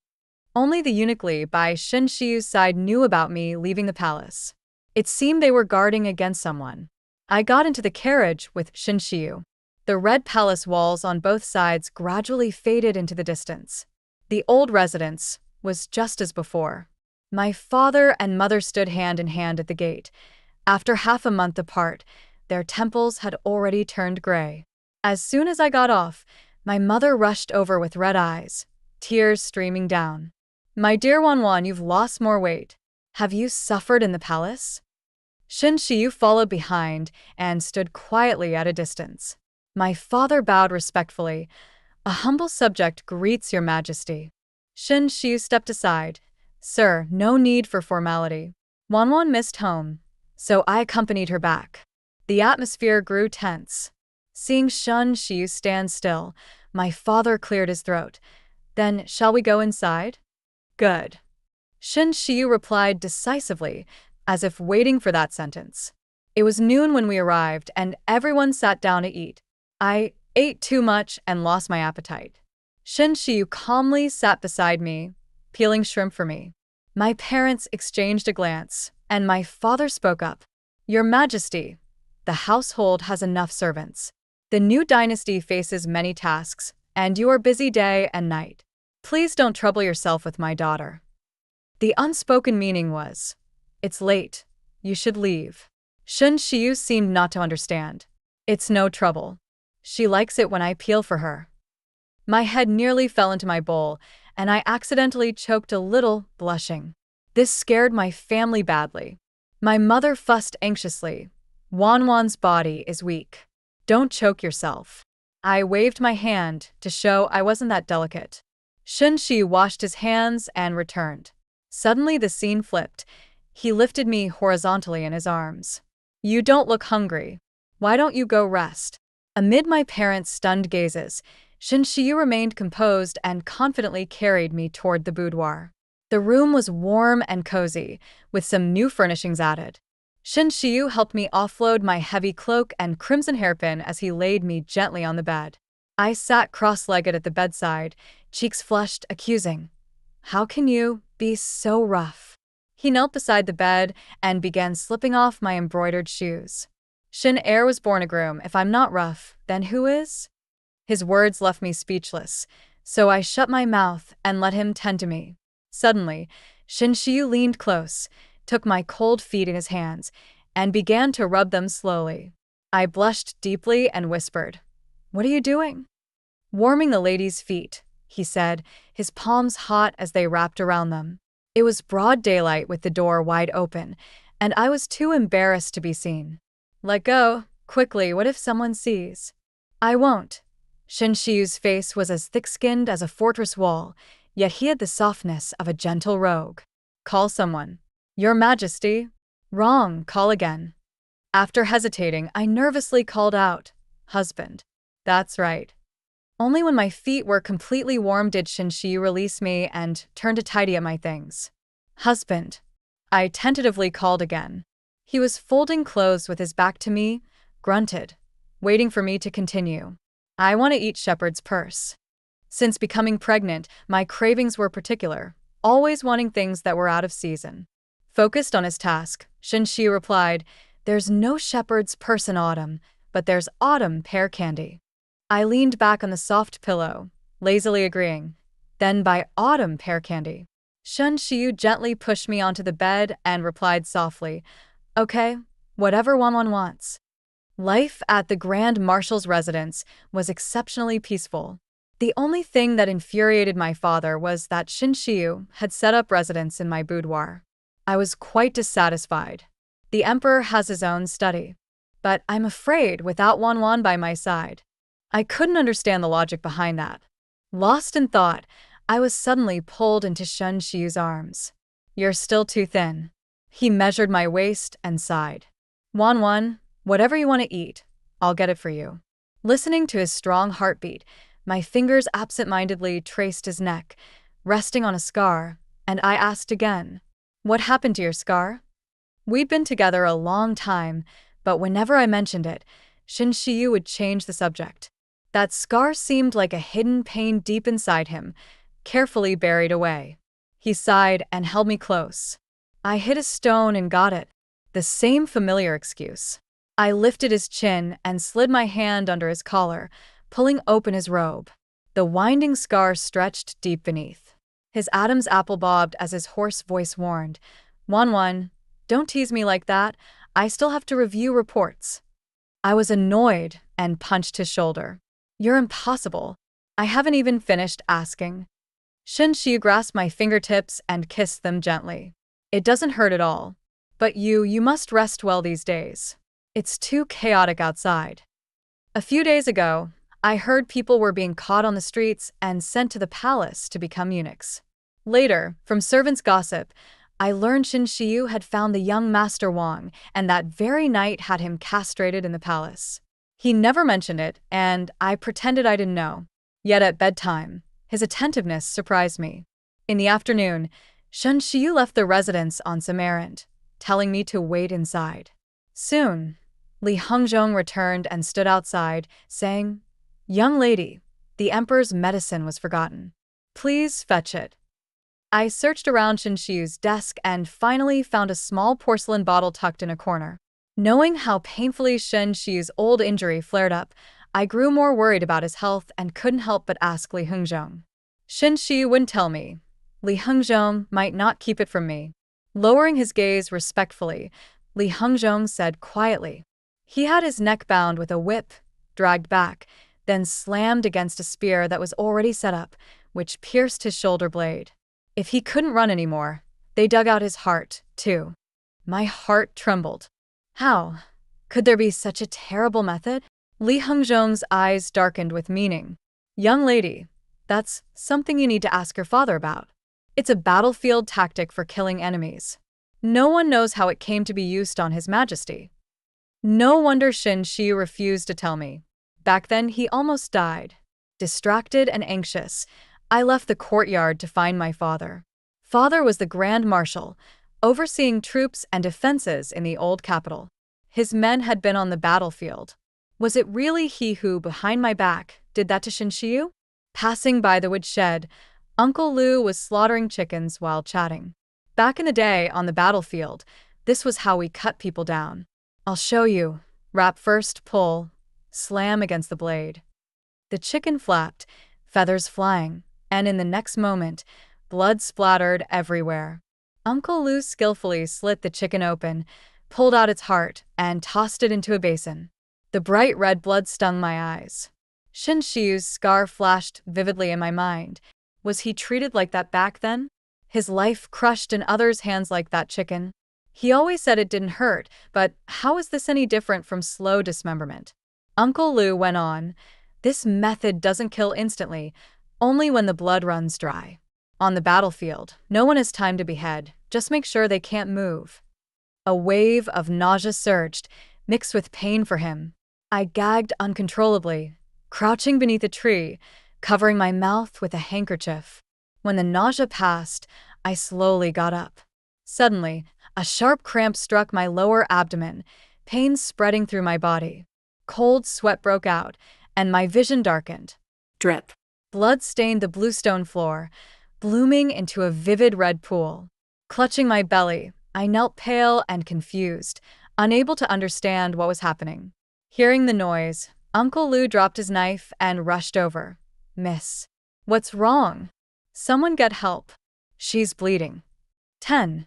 Only the eunuchly by Shin Shiyu's side knew about me leaving the palace. It seemed they were guarding against someone. I got into the carriage with Shin Shiyu. The red palace walls on both sides gradually faded into the distance. The old residence was just as before. My father and mother stood hand in hand at the gate. After half a month apart, their temples had already turned gray. As soon as I got off, my mother rushed over with red eyes, tears streaming down. "My dear Wan, you've lost more weight. Have you suffered in the palace?" Shin Shiyu followed behind and stood quietly at a distance. My father bowed respectfully. "A humble subject greets Your Majesty." Shin Shiyu stepped aside. "Sir, no need for formality." Wan missed home, so I accompanied her back. The atmosphere grew tense. Seeing Shin Shiyu stand still, my father cleared his throat. "Then shall we go inside?" "Good." Shin Shiyu replied decisively, as if waiting for that sentence. It was noon when we arrived, and everyone sat down to eat. I ate too much and lost my appetite. Shin Shiyu calmly sat beside me, peeling shrimp for me. My parents exchanged a glance, and my father spoke up. "Your Majesty, the household has enough servants. The new dynasty faces many tasks, and you are busy day and night. Please don't trouble yourself with my daughter." The unspoken meaning was, "It's late. You should leave." Shin Shiyu seemed not to understand. "It's no trouble." She likes it when I peel for her. My head nearly fell into my bowl, and I accidentally choked a little, blushing. This scared my family badly. My mother fussed anxiously. Wanwan's body is weak. Don't choke yourself. I waved my hand to show I wasn't that delicate. Shunshi washed his hands and returned. Suddenly the scene flipped. He lifted me horizontally in his arms. You don't look hungry. Why don't you go rest? Amid my parents' stunned gazes, Shinshiyu remained composed and confidently carried me toward the boudoir. The room was warm and cozy, with some new furnishings added. Shinshiyu helped me offload my heavy cloak and crimson hairpin as he laid me gently on the bed. I sat cross-legged at the bedside, cheeks flushed, accusing. How can you be so rough? He knelt beside the bed and began slipping off my embroidered shoes. Shin Air was born a groom. If I'm not rough, then who is? His words left me speechless, so I shut my mouth and let him tend to me. Suddenly, Shinshiyu leaned close, took my cold feet in his hands, and began to rub them slowly. I blushed deeply and whispered, What are you doing? Warming the lady's feet, he said, his palms hot as they wrapped around them. It was broad daylight with the door wide open, and I was too embarrassed to be seen. Let go, quickly, what if someone sees? I won't. Shinshiyu's face was as thick-skinned as a fortress wall, yet he had the softness of a gentle rogue. Call someone. Your Majesty. Wrong, call again. After hesitating, I nervously called out, Husband. That's right. Only when my feet were completely warm did Shinshiyu release me and turn to tidy up my things. Husband. I tentatively called again. He was folding clothes with his back to me, grunted, waiting for me to continue. I want to eat shepherd's purse. Since becoming pregnant, my cravings were particular, always wanting things that were out of season. Focused on his task, Shinshiyu replied, There's no shepherd's purse in autumn, but there's autumn pear candy. I leaned back on the soft pillow, lazily agreeing. Then by autumn pear candy. Shinshiyu gently pushed me onto the bed and replied softly, Okay, whatever Wanwan wants. Life at the Grand Marshal's residence was exceptionally peaceful. The only thing that infuriated my father was that Shinshiyu had set up residence in my boudoir. I was quite dissatisfied. The emperor has his own study. But I'm afraid without Wanwan by my side. I couldn't understand the logic behind that. Lost in thought, I was suddenly pulled into Shinshiyu's arms. You're still too thin. He measured my waist and sighed. Wanwan, whatever you want to eat, I'll get it for you. Listening to his strong heartbeat, my fingers absent-mindedly traced his neck, resting on a scar, and I asked again, What happened to your scar? We'd been together a long time, but whenever I mentioned it, Shinshiyu would change the subject. That scar seemed like a hidden pain deep inside him, carefully buried away. He sighed and held me close. I hit a stone and got it. The same familiar excuse. I lifted his chin and slid my hand under his collar, pulling open his robe. The winding scar stretched deep beneath. His Adam's apple bobbed as his hoarse voice warned, Wanwan, don't tease me like that. I still have to review reports. I was annoyed and punched his shoulder. You're impossible. I haven't even finished asking. Shinshiyu grasped my fingertips and kissed them gently. It doesn't hurt at all. But you must rest well these days. It's too chaotic outside. A few days ago, I heard people were being caught on the streets and sent to the palace to become eunuchs. Later, from servants' gossip, I learned Shinshiyu had found the young Master Wang and that very night had him castrated in the palace. He never mentioned it, and I pretended I didn't know. Yet at bedtime, his attentiveness surprised me. In the afternoon, Shinshiyu left the residence on some errand, telling me to wait inside. Soon, Li Hengzhong returned and stood outside, saying, Young lady, the emperor's medicine was forgotten. Please fetch it. I searched around Shinshiyu's desk and finally found a small porcelain bottle tucked in a corner. Knowing how painfully Shinshiyu's old injury flared up, I grew more worried about his health and couldn't help but ask Li Hengzhong. Shinshiyu wouldn't tell me. Li Hengzhong might not keep it from me. Lowering his gaze respectfully, Li Hengzhong said quietly, He had his neck bound with a whip, dragged back, then slammed against a spear that was already set up, which pierced his shoulder blade. If he couldn't run anymore, they dug out his heart, too. My heart trembled. How could there be such a terrible method? Li Hengzhong's eyes darkened with meaning. Young lady, that's something you need to ask your father about. It's a battlefield tactic for killing enemies. No one knows how it came to be used on His Majesty. No wonder Shen Shi refused to tell me. Back then, he almost died. Distracted and anxious, I left the courtyard to find my father. Father was the Grand Marshal, overseeing troops and defenses in the old capital. His men had been on the battlefield. Was it really he who, behind my back, did that to Shen Shiyu? Passing by the woodshed, Uncle Lu was slaughtering chickens while chatting. Back in the day on the battlefield, this was how we cut people down. I'll show you. Wrap first, pull, slam against the blade. The chicken flapped, feathers flying, and in the next moment, blood splattered everywhere. Uncle Lu skillfully slit the chicken open, pulled out its heart, and tossed it into a basin. The bright red blood stung my eyes. Shen Shiyu's scar flashed vividly in my mind. Was he treated like that back then? His life crushed in others' hands like that chicken? He always said it didn't hurt, but how is this any different from slow dismemberment? Uncle Lu went on, this method doesn't kill instantly, only when the blood runs dry. On the battlefield, no one has time to behead, just make sure they can't move. A wave of nausea surged, mixed with pain for him. I gagged uncontrollably, crouching beneath a tree, covering my mouth with a handkerchief. When the nausea passed, I slowly got up. Suddenly, a sharp cramp struck my lower abdomen, pain spreading through my body. Cold sweat broke out, and my vision darkened. Drip. Blood stained the bluestone floor, blooming into a vivid red pool. Clutching my belly, I knelt pale and confused, unable to understand what was happening. Hearing the noise, Uncle Lu dropped his knife and rushed over. Miss, what's wrong? Someone get help. She's bleeding. 10.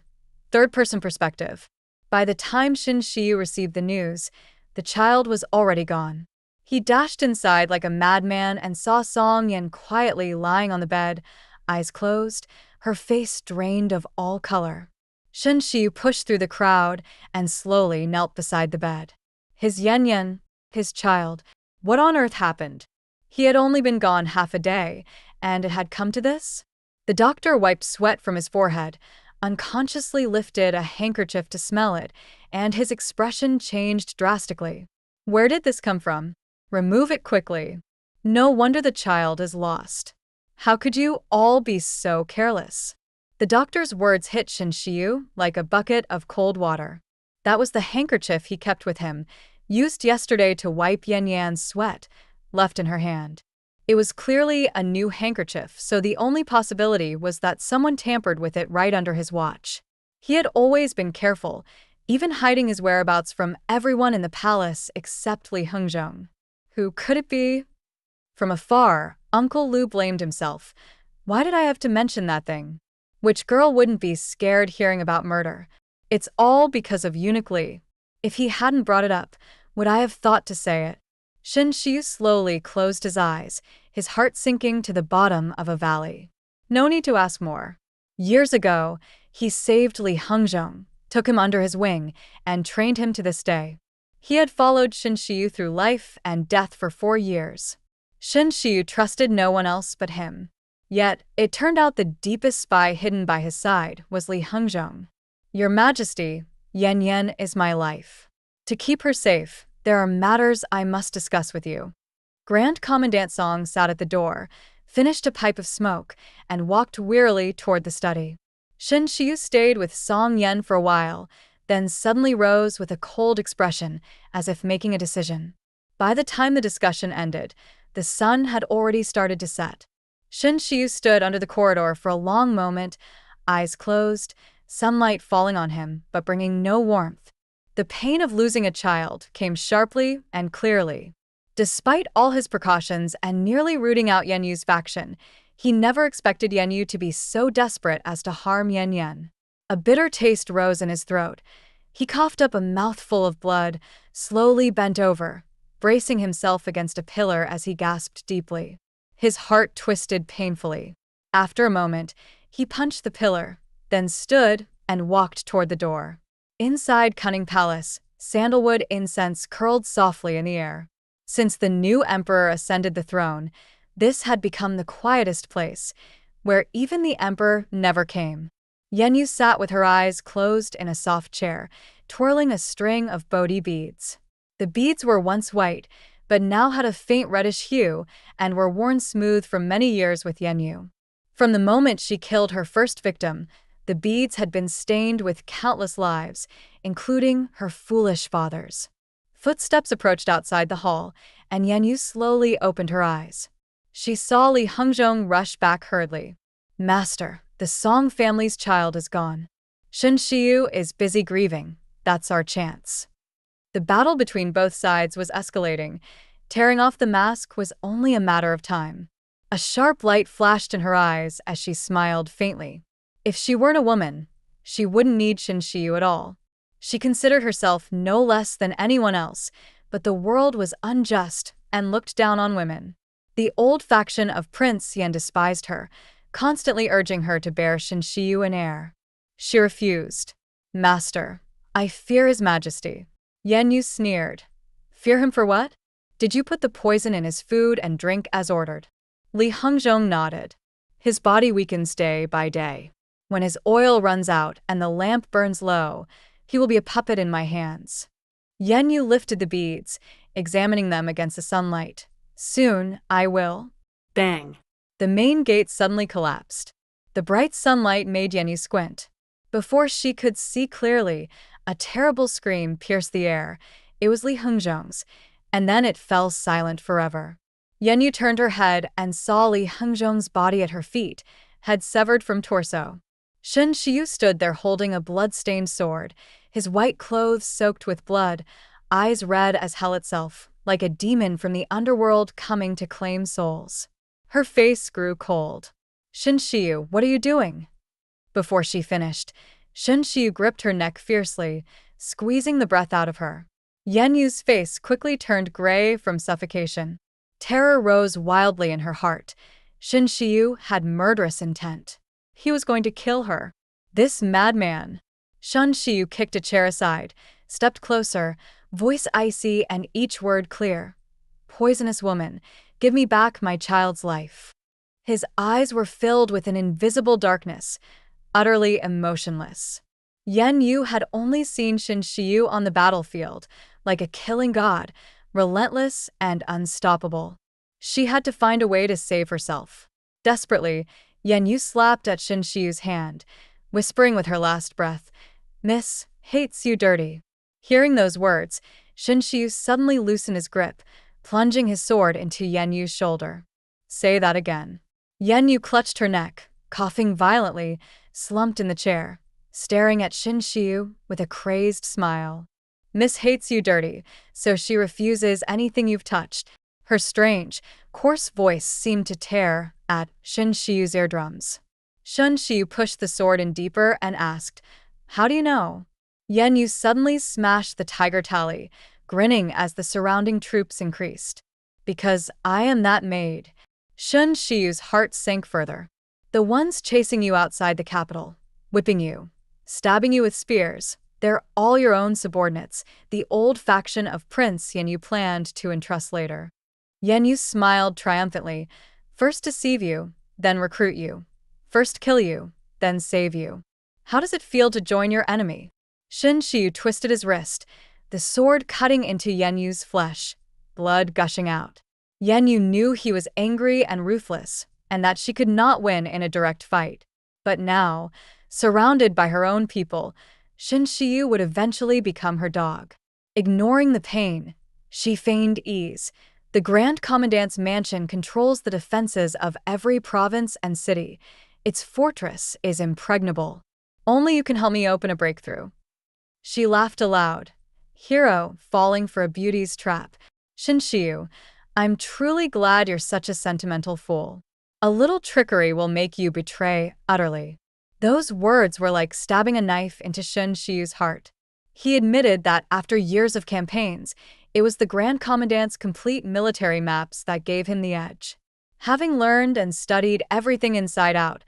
Third-person perspective. By the time Shen Shi received the news, the child was already gone. He dashed inside like a madman and saw Song Yan quietly lying on the bed, eyes closed, her face drained of all color. Shen Shi pushed through the crowd and slowly knelt beside the bed. His Yan, his child, what on earth happened? He had only been gone half a day, and it had come to this? The doctor wiped sweat from his forehead, unconsciously lifted a handkerchief to smell it, and his expression changed drastically. Where did this come from? Remove it quickly. No wonder the child is lost. How could you all be so careless? The doctor's words hit Shen Shiyu like a bucket of cold water. That was the handkerchief he kept with him, used yesterday to wipe Yan Yan's sweat, left in her hand. It was clearly a new handkerchief, so the only possibility was that someone tampered with it right under his watch. He had always been careful, even hiding his whereabouts from everyone in the palace except Li Hengzhong. Who could it be? From afar, Uncle Lu blamed himself. Why did I have to mention that thing? Which girl wouldn't be scared hearing about murder? It's all because of Eunuch Li. If he hadn't brought it up, would I have thought to say it? Shen Shi slowly closed his eyes, his heart sinking to the bottom of a valley. No need to ask more. Years ago, he saved Li Hengzhong, took him under his wing, and trained him to this day. He had followed Shen Shiyu through life and death for 4 years. Shen Shiyu trusted no one else but him. Yet, it turned out the deepest spy hidden by his side was Li Hengzhong. Your Majesty, Yan Yan is my life. To keep her safe, there are matters I must discuss with you. Grand Commandant Song sat at the door, finished a pipe of smoke, and walked wearily toward the study. Shen Shiyu stayed with Song Yan for a while, then suddenly rose with a cold expression, as if making a decision. By the time the discussion ended, the sun had already started to set. Shen Shiyu stood under the corridor for a long moment, eyes closed, sunlight falling on him, but bringing no warmth. The pain of losing a child came sharply and clearly. Despite all his precautions and nearly rooting out Yan Yu's faction, he never expected Yan Yu to be so desperate as to harm Yan Yan. A bitter taste rose in his throat. He coughed up a mouthful of blood, slowly bent over, bracing himself against a pillar as he gasped deeply. His heart twisted painfully. After a moment, he punched the pillar, then stood and walked toward the door. Inside Cunning Palace, sandalwood incense curled softly in the air. Since the new emperor ascended the throne, this had become the quietest place, where even the emperor never came. Yenyu sat with her eyes closed in a soft chair, twirling a string of Bodhi beads. The beads were once white, but now had a faint reddish hue and were worn smooth from many years with Yenyu. From the moment she killed her first victim, the beads had been stained with countless lives, including her foolish father's. Footsteps approached outside the hall, and Yenyu slowly opened her eyes. She saw Li Hengzhong rush back hurriedly. "Master, the Song family's child is gone. Shen Shiyu is busy grieving. That's our chance." The battle between both sides was escalating. Tearing off the mask was only a matter of time. A sharp light flashed in her eyes as she smiled faintly. If she weren't a woman, she wouldn't need Shen Shiyu at all. She considered herself no less than anyone else, but the world was unjust and looked down on women. The old faction of Prince Yan despised her, constantly urging her to bear Shen Shiyu in heir. She refused. "Master, I fear His Majesty." Yenyu sneered. "Fear him for what? Did you put the poison in his food and drink as ordered?" Li Hengzhong nodded. "His body weakens day by day. When his oil runs out and the lamp burns low, he will be a puppet in my hands." Yenyu lifted the beads, examining them against the sunlight. "Soon, I will." Bang! The main gate suddenly collapsed. The bright sunlight made Yenyu squint. Before she could see clearly, a terrible scream pierced the air. It was Li Hengzhong's, and then it fell silent forever. Yenyu turned her head and saw Li Hengzhong's body at her feet, head severed from torso. Shen Shiyu stood there holding a blood-stained sword, his white clothes soaked with blood, eyes red as hell itself, like a demon from the underworld coming to claim souls. Her face grew cold. "Shen Shiyu, what are you doing?" Before she finished, Shen Shiyu gripped her neck fiercely, squeezing the breath out of her. Yenyu's face quickly turned gray from suffocation. Terror rose wildly in her heart. Shen Shiyu had murderous intent. He was going to kill her. This madman. Shen Shiyu kicked a chair aside, stepped closer, voice icy and each word clear. "Poisonous woman, give me back my child's life." His eyes were filled with an invisible darkness, utterly emotionless. Yenyu had only seen Shen Shiyu on the battlefield, like a killing god, relentless and unstoppable. She had to find a way to save herself. Desperately, Yenyu slapped at Shen Shiyu's hand, whispering with her last breath, "Miss hates you dirty." Hearing those words, Shen Shiyu suddenly loosened his grip, plunging his sword into Yenyu's shoulder. "Say that again." Yenyu clutched her neck, coughing violently, slumped in the chair, staring at Shen Shiyu with a crazed smile. "Miss hates you dirty, so she refuses anything you've touched." Her strange, coarse voice seemed to tear at Shen Shiyu's eardrums. Shen Shiyu pushed the sword in deeper and asked, "How do you know?" Yenyu suddenly smashed the tiger tally, grinning as the surrounding troops increased. "Because I am that maid." Shen Shiyu's heart sank further. "The ones chasing you outside the capital, whipping you, stabbing you with spears, they're all your own subordinates, the old faction of Prince Yenyu planned to entrust later." Yenyu smiled triumphantly. "First deceive you, then recruit you. First kill you, then save you. How does it feel to join your enemy?" Shen Shiyu twisted his wrist, the sword cutting into Yenyu's flesh, blood gushing out. Yenyu knew he was angry and ruthless, and that she could not win in a direct fight. But now, surrounded by her own people, Shen Shiyu would eventually become her dog. Ignoring the pain, she feigned ease. The Grand Commandant's mansion controls the defenses of every province and city. Its fortress is impregnable. Only you can help me open a breakthrough. She laughed aloud. Hero falling for a beauty's trap. Shen Shiyu, I'm truly glad you're such a sentimental fool. A little trickery will make you betray utterly. Those words were like stabbing a knife into Shen Shiyu's heart. He admitted that after years of campaigns, It was the Grand Commandant's complete military maps that gave him the edge. Having learned and studied everything inside out,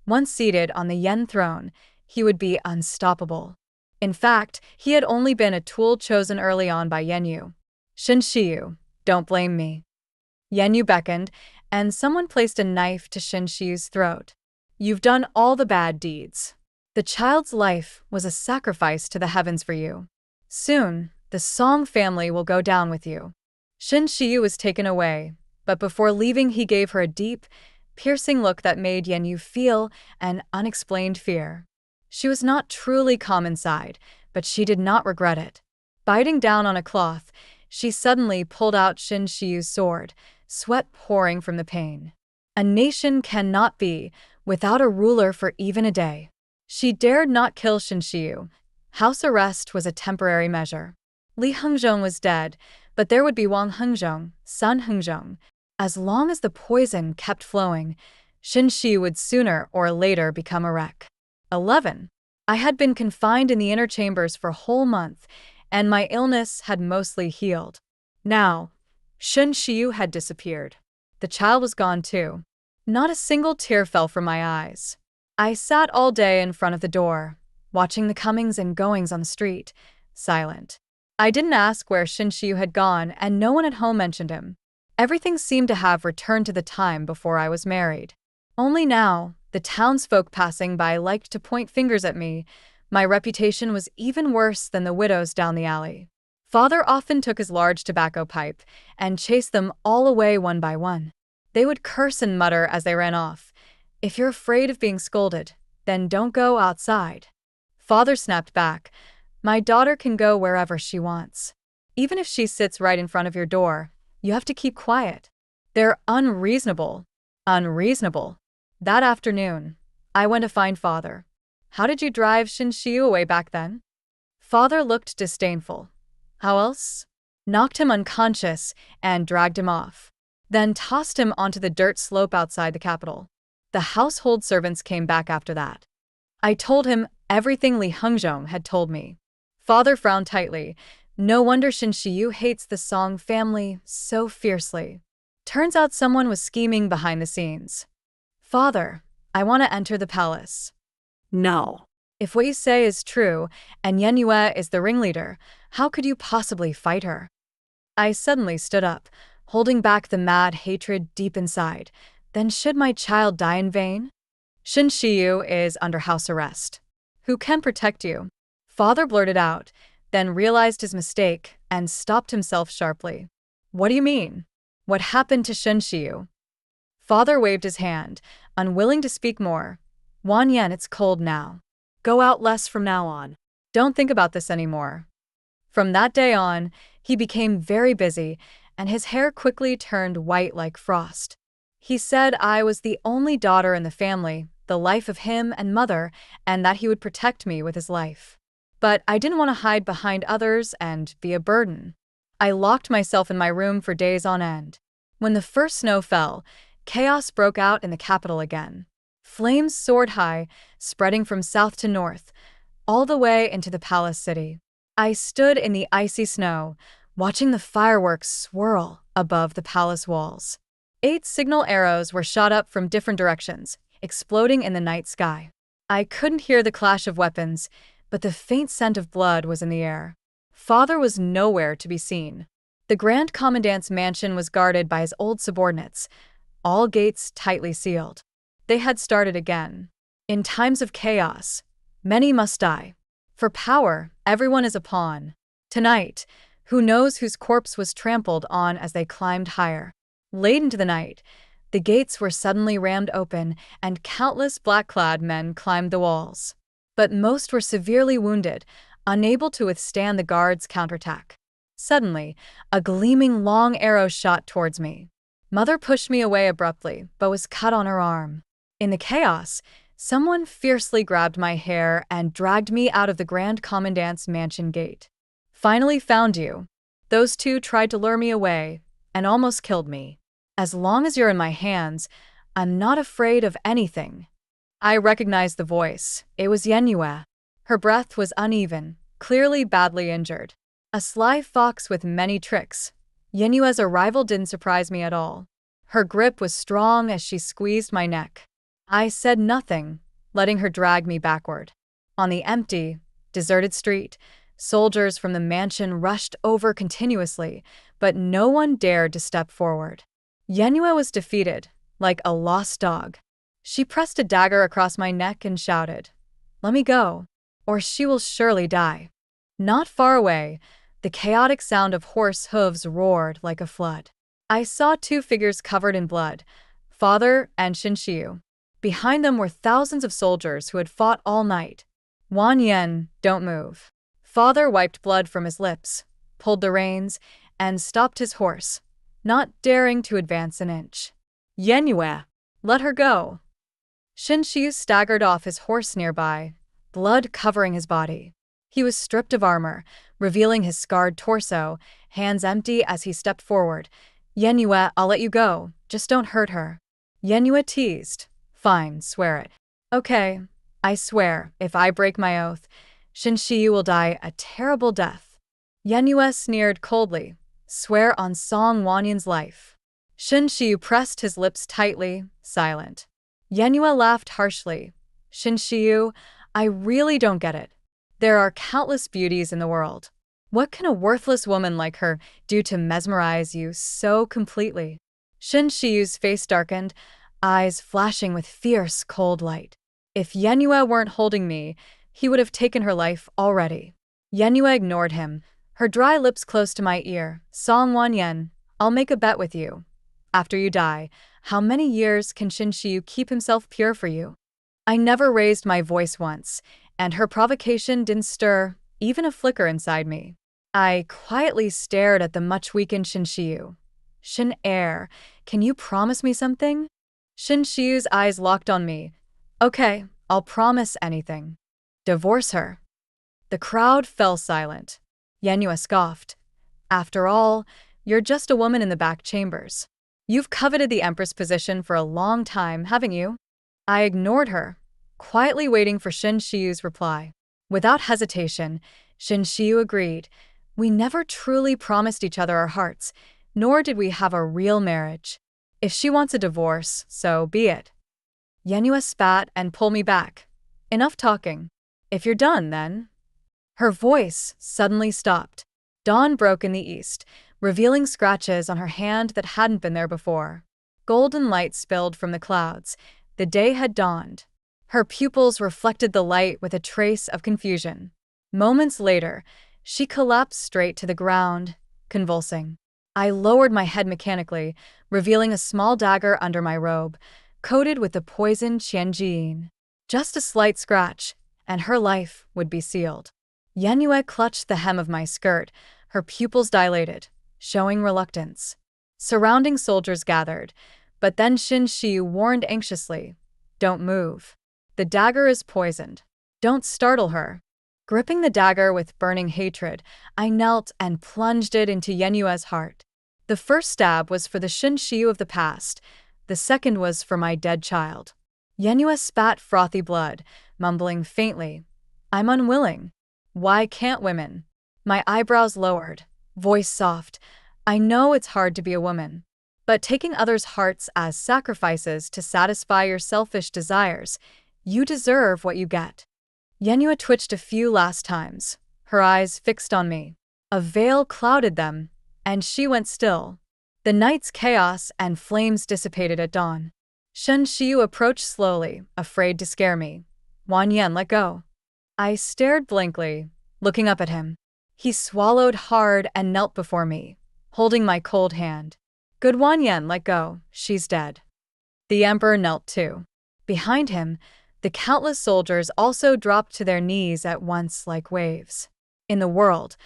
once seated on the Yen throne, he would be unstoppable. In fact, he had only been a tool chosen early on by Yenyu. Shinshiyu, don't blame me. Yenyu beckoned, and someone placed a knife to Shinshiyu's throat. You've done all the bad deeds. The child's life was a sacrifice to the heavens for you. Soon, the Song family will go down with you. Shinshiyu was taken away, but before leaving he gave her a deep, piercing look that made Yenyu feel an unexplained fear. She was not truly calm inside, but she did not regret it. Biting down on a cloth, she suddenly pulled out Shinshiyu's sword, sweat pouring from the pain. A nation cannot be without a ruler for even a day. She dared not kill Shinshiyu. House arrest was a temporary measure. Li Hengzhong was dead, but there would be Wang Hengzhong, son Hengzhong. As long as the poison kept flowing, Shinshiyu would sooner or later become a wreck. 11. I had been confined in the inner chambers for a whole month, and my illness had mostly healed. Now, Shinshiyu had disappeared. The child was gone too. Not a single tear fell from my eyes. I sat all day in front of the door, watching the comings and goings on the street, silent. I didn't ask where Shinshiyu had gone, and no one at home mentioned him. Everything seemed to have returned to the time before I was married. Only now, the townsfolk passing by liked to point fingers at me. My reputation was even worse than the widows down the alley. Father often took his large tobacco pipe and chased them all away one by one. They would curse and mutter as they ran off. If you're afraid of being scolded, then don't go outside. Father snapped back. My daughter can go wherever she wants. Even if she sits right in front of your door, you have to keep quiet. They're unreasonable. Unreasonable. That afternoon, I went to find Father. How did you drive Shinshiyu away back then? Father looked disdainful. How else? Knocked him unconscious and dragged him off. Then tossed him onto the dirt slope outside the capital. The household servants came back after that. I told him everything Li Hengzhong had told me. Father frowned tightly. No wonder Shinshiyu hates the Song family so fiercely. Turns out someone was scheming behind the scenes. Father, I want to enter the palace. No. If what you say is true, and Yenyue is the ringleader, how could you possibly fight her? I suddenly stood up, holding back the mad hatred deep inside. Then should my child die in vain? Shinshiyu is under house arrest. Who can protect you? Father blurted out, then realized his mistake and stopped himself sharply. What do you mean? What happened to Shinshiyu? Father waved his hand, unwilling to speak more. Wan Yan, it's cold now. Go out less from now on. Don't think about this anymore. From that day on, he became very busy, and his hair quickly turned white like frost. He said I was the only daughter in the family, the life of him and mother, and that he would protect me with his life. But I didn't want to hide behind others and be a burden. I locked myself in my room for days on end. When the first snow fell, chaos broke out in the capital again. Flames soared high, spreading from south to north, all the way into the palace city. I stood in the icy snow, watching the fireworks swirl above the palace walls. 8 signal arrows were shot up from different directions, exploding in the night sky. I couldn't hear the clash of weapons, but the faint scent of blood was in the air. Father was nowhere to be seen. The Grand Commandant's mansion was guarded by his old subordinates, all gates tightly sealed. They had started again. In times of chaos, many must die. For power, everyone is a pawn. Tonight, who knows whose corpse was trampled on as they climbed higher. Late into the night, the gates were suddenly rammed open and countless black-clad men climbed the walls. But most were severely wounded, unable to withstand the guards' counterattack. Suddenly, a gleaming long arrow shot towards me. Mother pushed me away abruptly, but was cut on her arm. In the chaos, someone fiercely grabbed my hair and dragged me out of the Grand Commandant's mansion gate. Finally found you. Those 2 tried to lure me away and almost killed me. As long as you're in my hands, I'm not afraid of anything. I recognized the voice. It was Yenyue. Her breath was uneven, clearly badly injured. A sly fox with many tricks. Yenua's arrival didn't surprise me at all. Her grip was strong as she squeezed my neck. I said nothing, letting her drag me backward. On the empty, deserted street, soldiers from the mansion rushed over continuously, but no one dared to step forward. Yenua was defeated, like a lost dog. She pressed a dagger across my neck and shouted, "Let me go, or she will surely die." Not far away, the chaotic sound of horse hooves roared like a flood. I saw two figures covered in blood, father and Shinshiu. Behind them were thousands of soldiers who had fought all night. Wan Yen, don't move. Father wiped blood from his lips, pulled the reins, and stopped his horse, not daring to advance an inch. Yenue, let her go. Shinshiu staggered off his horse nearby, blood covering his body. He was stripped of armor, revealing his scarred torso, hands empty as he stepped forward. Yenue, I'll let you go, just don't hurt her. Yenue teased. Fine, swear it. Okay, I swear, if I break my oath, Shinshiu will die a terrible death. Yenue sneered coldly. Swear on Song Wanyan's life. Shinshiu pressed his lips tightly, silent. Yenue laughed harshly. Shinshiu, I really don't get it. There are countless beauties in the world. What can a worthless woman like her do to mesmerize you so completely? Shinshiu's face darkened, eyes flashing with fierce, cold light. If Yenue weren't holding me, he would have taken her life already. Yenue ignored him, her dry lips close to my ear. Song Wanyan, I'll make a bet with you. After you die, how many years can Shinshiu keep himself pure for you? I never raised my voice once, and her provocation didn't stir even a flicker inside me. I quietly stared at the much-weakened Shinshiu. Shin-air, can you promise me something? Shinshiu's eyes locked on me. Okay, I'll promise anything. Divorce her. The crowd fell silent. Yenue scoffed. After all, you're just a woman in the back chambers. You've coveted the empress position for a long time, haven't you? I ignored her, quietly waiting for Shinshiu's reply. Without hesitation, Shinshiu agreed. We never truly promised each other our hearts, nor did we have a real marriage. If she wants a divorce, so be it. Yenue spat and pulled me back. Enough talking. If you're done, then. Her voice suddenly stopped. Dawn broke in the east, revealing scratches on her hand that hadn't been there before. Golden light spilled from the clouds. The day had dawned. Her pupils reflected the light with a trace of confusion. Moments later, she collapsed straight to the ground, convulsing. I lowered my head mechanically, revealing a small dagger under my robe, coated with the poison Qianjiyin. Just a slight scratch, and her life would be sealed. Yenue clutched the hem of my skirt, her pupils dilated, showing reluctance. Surrounding soldiers gathered, but then Shinshiu warned anxiously, "Don't move. The dagger is poisoned. Don't startle her." Gripping the dagger with burning hatred, I knelt and plunged it into Yenue's heart. The first stab was for the Shinshiu of the past. The second was for my dead child. Yenue spat frothy blood, mumbling faintly, "I'm unwilling. Why can't women?" My eyebrows lowered, voice soft. I know it's hard to be a woman, but taking others' hearts as sacrifices to satisfy your selfish desires, you deserve what you get. Yenue twitched a few last times, her eyes fixed on me. A veil clouded them, and she went still. The night's chaos and flames dissipated at dawn. Shinshiu approached slowly, afraid to scare me. Wanyan, let go. I stared blankly, looking up at him. He swallowed hard and knelt before me, holding my cold hand. Good Wanyan, let go, she's dead. The emperor knelt too. Behind him, the countless soldiers also dropped to their knees at once like waves. In the world,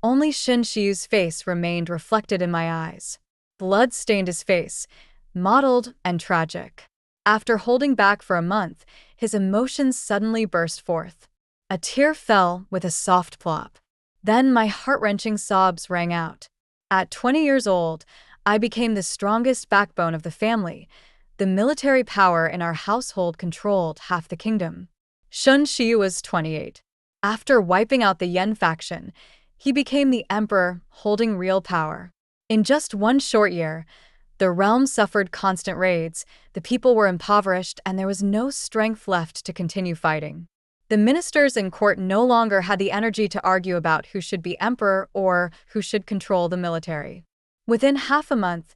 only Shinshiu's face remained reflected in my eyes. Blood stained his face, mottled and tragic. After holding back for a month, his emotions suddenly burst forth. A tear fell with a soft plop. Then my heart-wrenching sobs rang out. At 20 years old, I became the strongest backbone of the family. The military power in our household controlled half the kingdom. Shinshiu was 28. After wiping out the Yen faction, He became the emperor, holding real power. In just one short year, the realm suffered constant raids, the people were impoverished, and there was no strength left to continue fighting. The ministers in court no longer had the energy to argue about who should be emperor or who should control the military. Within half a month,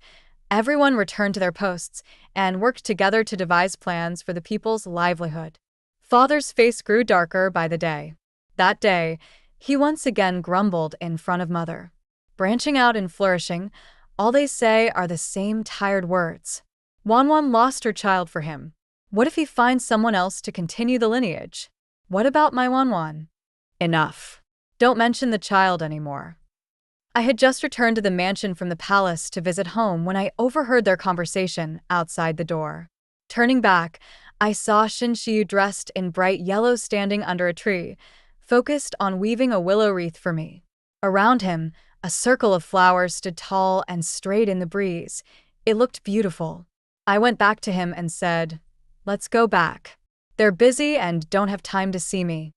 everyone returned to their posts and worked together to devise plans for the people's livelihood. Father's face grew darker by the day. That day, he once again grumbled in front of Mother. Branching out and flourishing, all they say are the same tired words. Wanwan lost her child for him. What if he finds someone else to continue the lineage? What about my Wanwan? Enough. Don't mention the child anymore. I had just returned to the mansion from the palace to visit home when I overheard their conversation outside the door. Turning back, I saw Shinshiyu dressed in bright yellow standing under a tree, focused on weaving a willow wreath for me. Around him, a circle of flowers stood tall and straight in the breeze. It looked beautiful. I went back to him and said, "Let's go back. They're busy and don't have time to see me."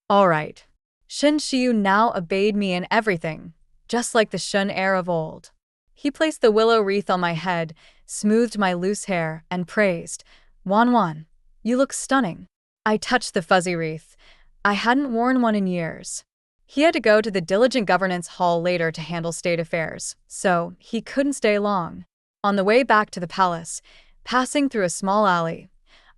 All right. Shinshiyu now obeyed me in everything, just like the Shun heir of old. He placed the willow wreath on my head, smoothed my loose hair, and praised, "Wanwan, you look stunning." I touched the fuzzy wreath. I hadn't worn one in years. He had to go to the diligent governance hall later to handle state affairs, so he couldn't stay long. On the way back to the palace, passing through a small alley,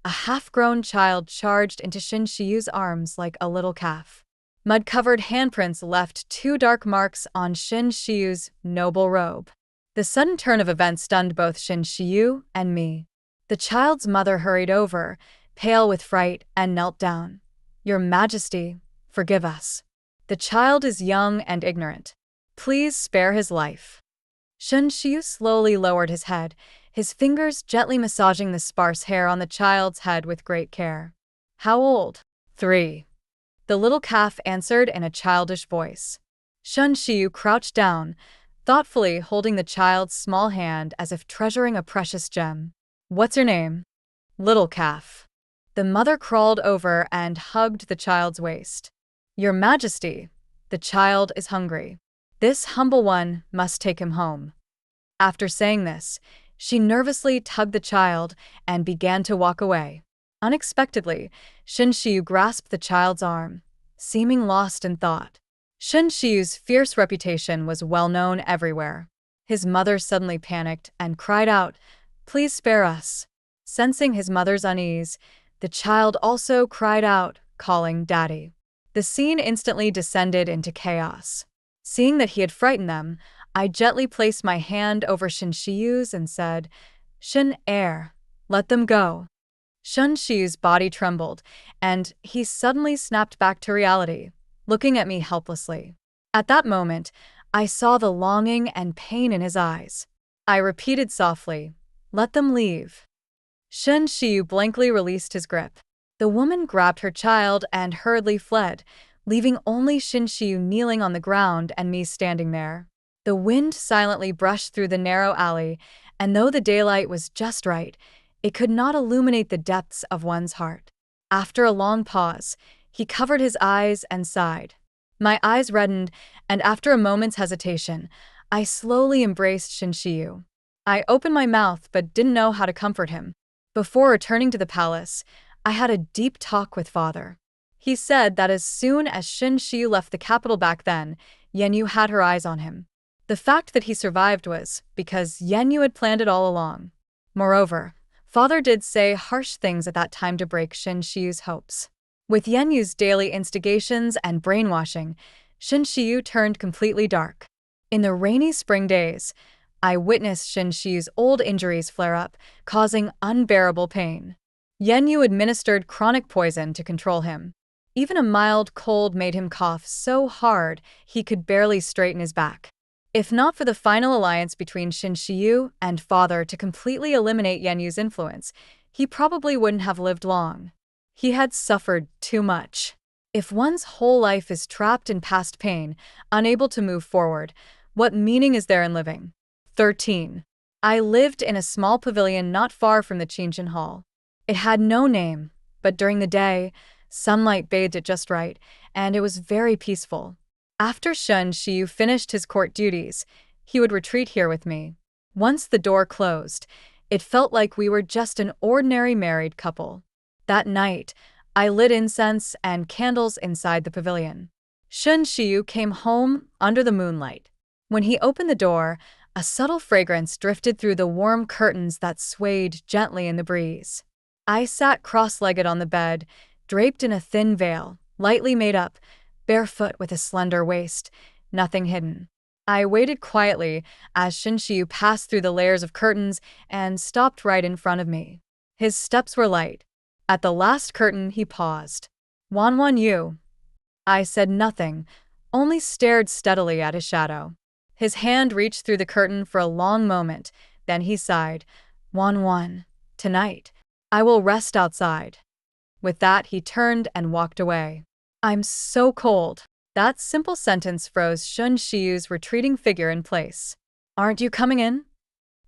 a half-grown child charged into Shinshiyu's arms like a little calf. Mud-covered handprints left 2 dark marks on Shinshiyu's noble robe. The sudden turn of events stunned both Shinshiyu and me. The child's mother hurried over, pale with fright, and knelt down. "Your Majesty, forgive us. The child is young and ignorant. Please spare his life." Shinshiyu slowly lowered his head, his fingers gently massaging the sparse hair on the child's head with great care. "How old?" "3. The little calf answered in a childish voice. Shinshiyu crouched down, thoughtfully holding the child's small hand as if treasuring a precious gem. "What's her name?" "Little calf." The mother crawled over and hugged the child's waist. "Your Majesty, the child is hungry. This humble one must take him home." After saying this, she nervously tugged the child and began to walk away. Unexpectedly, Shinshiyu grasped the child's arm, seeming lost in thought. Shinshiyu's fierce reputation was well known everywhere. His mother suddenly panicked and cried out, "Please spare us." Sensing his mother's unease, the child also cried out, calling Daddy. The scene instantly descended into chaos. Seeing that he had frightened them, I gently placed my hand over Shinshiyu's and said, "Shin heir, let them go." Shinshiyu's body trembled, and he suddenly snapped back to reality, looking at me helplessly. At that moment, I saw the longing and pain in his eyes. I repeated softly, "Let them leave." Shinshiyu blankly released his grip. The woman grabbed her child and hurriedly fled, leaving only Shinshiyu kneeling on the ground and me standing there. The wind silently brushed through the narrow alley, and though the daylight was just right, it could not illuminate the depths of one's heart. After a long pause, he covered his eyes and sighed. My eyes reddened, and after a moment's hesitation, I slowly embraced Shinshiyu. I opened my mouth but didn't know how to comfort him. Before returning to the palace, I had a deep talk with Father. He said that as soon as Shinshiyu left the capital back then, Yenyu had her eyes on him. The fact that he survived was because Yenyu had planned it all along. Moreover, Father did say harsh things at that time to break Shinshiyu's hopes. With Yenyu's daily instigations and brainwashing, Shinshiyu turned completely dark. In the rainy spring days, I witnessed Shinshiyu's old injuries flare up, causing unbearable pain. Yenyu administered chronic poison to control him. Even a mild cold made him cough so hard he could barely straighten his back. If not for the final alliance between Shinshiyu and Father to completely eliminate Yenyu's influence, he probably wouldn't have lived long. He had suffered too much. If one's whole life is trapped in past pain, unable to move forward, what meaning is there in living? 13. I lived in a small pavilion not far from the Qinshan Hall. It had no name, but during the day, sunlight bathed it just right, and it was very peaceful. After Shun Shiyu finished his court duties, he would retreat here with me. Once the door closed, it felt like we were just an ordinary married couple. That night, I lit incense and candles inside the pavilion. Shun Shiyu came home under the moonlight. When he opened the door, a subtle fragrance drifted through the warm curtains that swayed gently in the breeze. I sat cross-legged on the bed, draped in a thin veil, lightly made up, barefoot with a slender waist, nothing hidden. I waited quietly as Shun Shiyu passed through the layers of curtains and stopped right in front of me. His steps were light. At the last curtain, he paused. "Wan Yu." I said nothing, only stared steadily at his shadow. His hand reached through the curtain for a long moment, then he sighed. "Wan, tonight, I will rest outside." With that, he turned and walked away. "I'm so cold." That simple sentence froze Shun Shiyu's retreating figure in place. "Aren't you coming in?"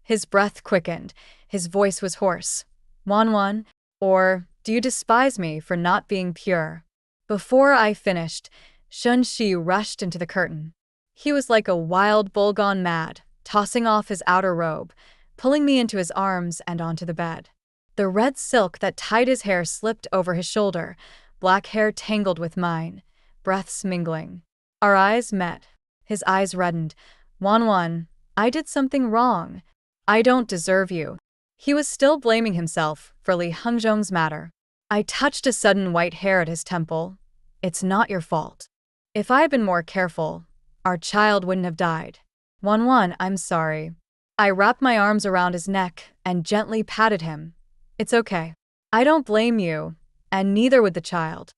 His breath quickened. His voice was hoarse. "Wan, or do you despise me for not being pure?" Before I finished, Shun Shiyu rushed into the curtain. He was like a wild bull gone mad, tossing off his outer robe, pulling me into his arms and onto the bed. The red silk that tied his hair slipped over his shoulder, black hair tangled with mine, breaths mingling. Our eyes met. His eyes reddened. "Wan, I did something wrong. I don't deserve you." He was still blaming himself for Li Hengzhong's matter. I touched a sudden white hair at his temple. "It's not your fault. If I had been more careful, our child wouldn't have died." "Wan, I'm sorry." I wrapped my arms around his neck and gently patted him. "It's okay. I don't blame you, and neither would the child."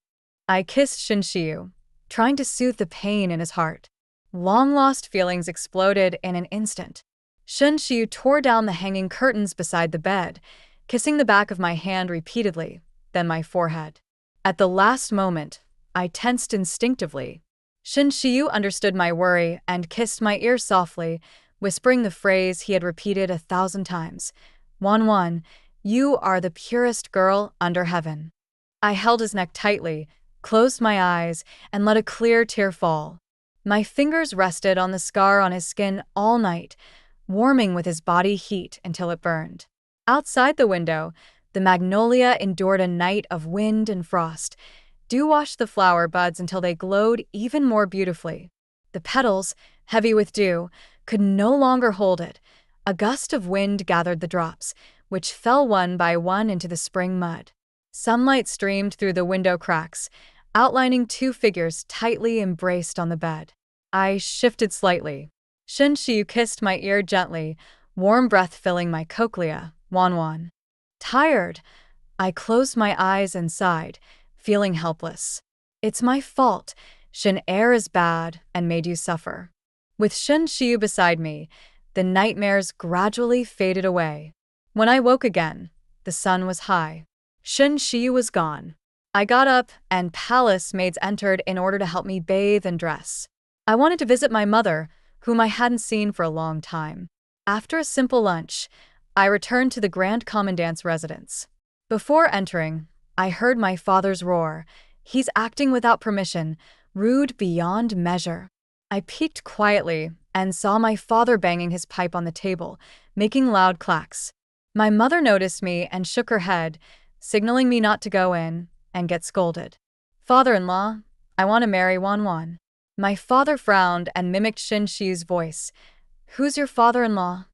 I kissed Shun Shiyu, trying to soothe the pain in his heart. Long-lost feelings exploded in an instant. Shun Shiyu tore down the hanging curtains beside the bed, kissing the back of my hand repeatedly, then my forehead. At the last moment, I tensed instinctively. Shun Shiyu understood my worry and kissed my ear softly, whispering the phrase he had repeated 1,000 times. "Wan, you are the purest girl under heaven." I held his neck tightly, closed my eyes, and let a clear tear fall. My fingers rested on the scar on his skin all night, warming with his body heat until it burned. Outside the window, the magnolia endured a night of wind and frost. Dew washed the flower buds until they glowed even more beautifully. The petals, heavy with dew, could no longer hold it. A gust of wind gathered the drops, which fell one by one into the spring mud. Sunlight streamed through the window cracks, outlining two figures tightly embraced on the bed. I shifted slightly. Shun Shiyu kissed my ear gently, warm breath filling my cochlea. "Wan. Tired." I closed my eyes and sighed, feeling helpless. "It's my fault. Shin air is bad and made you suffer." With Shun Shiyu beside me, the nightmares gradually faded away. When I woke again, the sun was high. Shun Shiyu was gone. I got up, and palace maids entered in order to help me bathe and dress. I wanted to visit my mother, whom I hadn't seen for a long time. After a simple lunch, I returned to the Grand Commandant's residence. Before entering, I heard my father's roar. He's acting without permission, rude beyond measure. I peeked quietly and saw my father banging his pipe on the table, making loud clacks. My mother noticed me and shook her head, signaling me not to go in and get scolded. "Father-in-law, I want to marry Wan." My father frowned and mimicked Shun Shiyu's voice. "Who's your father-in-law?"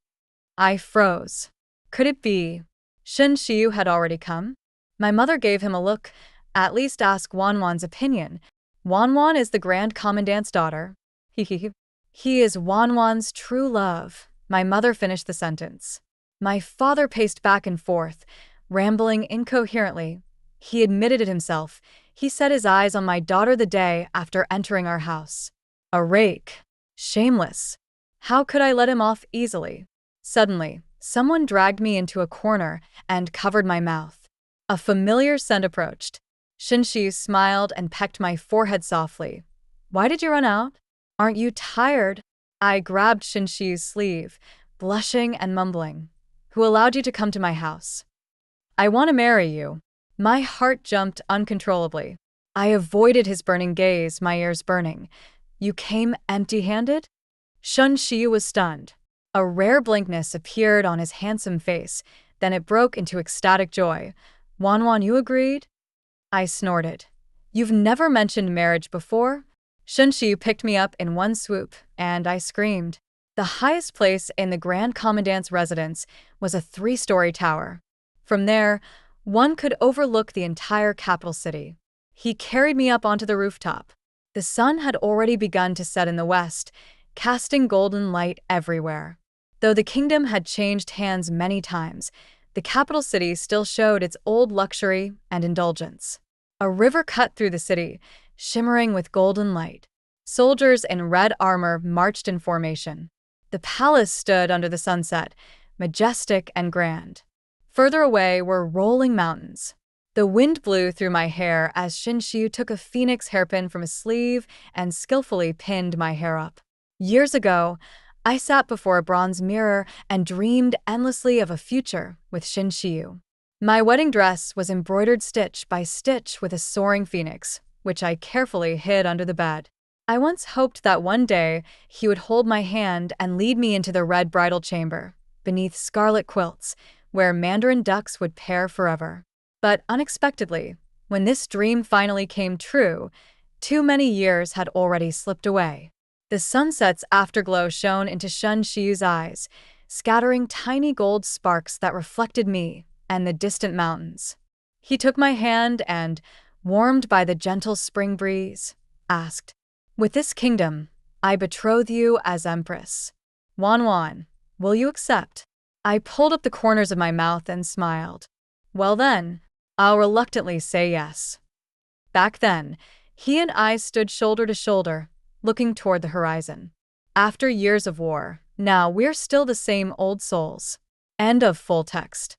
I froze. Could it be Shun Shiyu had already come? My mother gave him a look. "At least ask Wan's opinion. Wan is the Grand Commandant's daughter." He is Wan's true love." My mother finished the sentence. My father paced back and forth, rambling incoherently. He admitted it himself. He set his eyes on my daughter the day after entering our house. A rake. Shameless. How could I let him off easily? Suddenly, someone dragged me into a corner and covered my mouth. A familiar scent approached. Shun Shiyu smiled and pecked my forehead softly. "Why did you run out? Aren't you tired?" I grabbed Shun Shiyu's sleeve, blushing and mumbling. "Who allowed you to come to my house?" "I want to marry you." My heart jumped uncontrollably. I avoided his burning gaze, my ears burning. You came empty-handed? Shun Shi was stunned. A rare blankness appeared on his handsome face, then it broke into ecstatic joy. Wan, you agreed? I snorted. You've never mentioned marriage before? Shun Shi picked me up in one swoop, and I screamed. The highest place in the Grand Commandant's residence was a 3-story tower. From there, one could overlook the entire capital city. He carried me up onto the rooftop. The sun had already begun to set in the west, casting golden light everywhere. Though the kingdom had changed hands many times, the capital city still showed its old luxury and indulgence. A river cut through the city, shimmering with golden light. Soldiers in red armor marched in formation. The palace stood under the sunset, majestic and grand. Further away were rolling mountains. The wind blew through my hair as Shinshyu took a phoenix hairpin from his sleeve and skillfully pinned my hair up. Years ago, I sat before a bronze mirror and dreamed endlessly of a future with Shinshyu. My wedding dress was embroidered stitch by stitch with a soaring phoenix, which I carefully hid under the bed. I once hoped that one day he would hold my hand and lead me into the red bridal chamber, beneath scarlet quilts, where mandarin ducks would pair forever. But unexpectedly, when this dream finally came true, too many years had already slipped away. The sunset's afterglow shone into Shun Shiu's eyes, scattering tiny gold sparks that reflected me and the distant mountains. He took my hand and, warmed by the gentle spring breeze, asked, "With this kingdom, I betroth you as empress. Wan, will you accept?" I pulled up the corners of my mouth and smiled. Well then, I'll reluctantly say yes. Back then, he and I stood shoulder to shoulder, looking toward the horizon. After years of war, now we're still the same old souls. End of full text.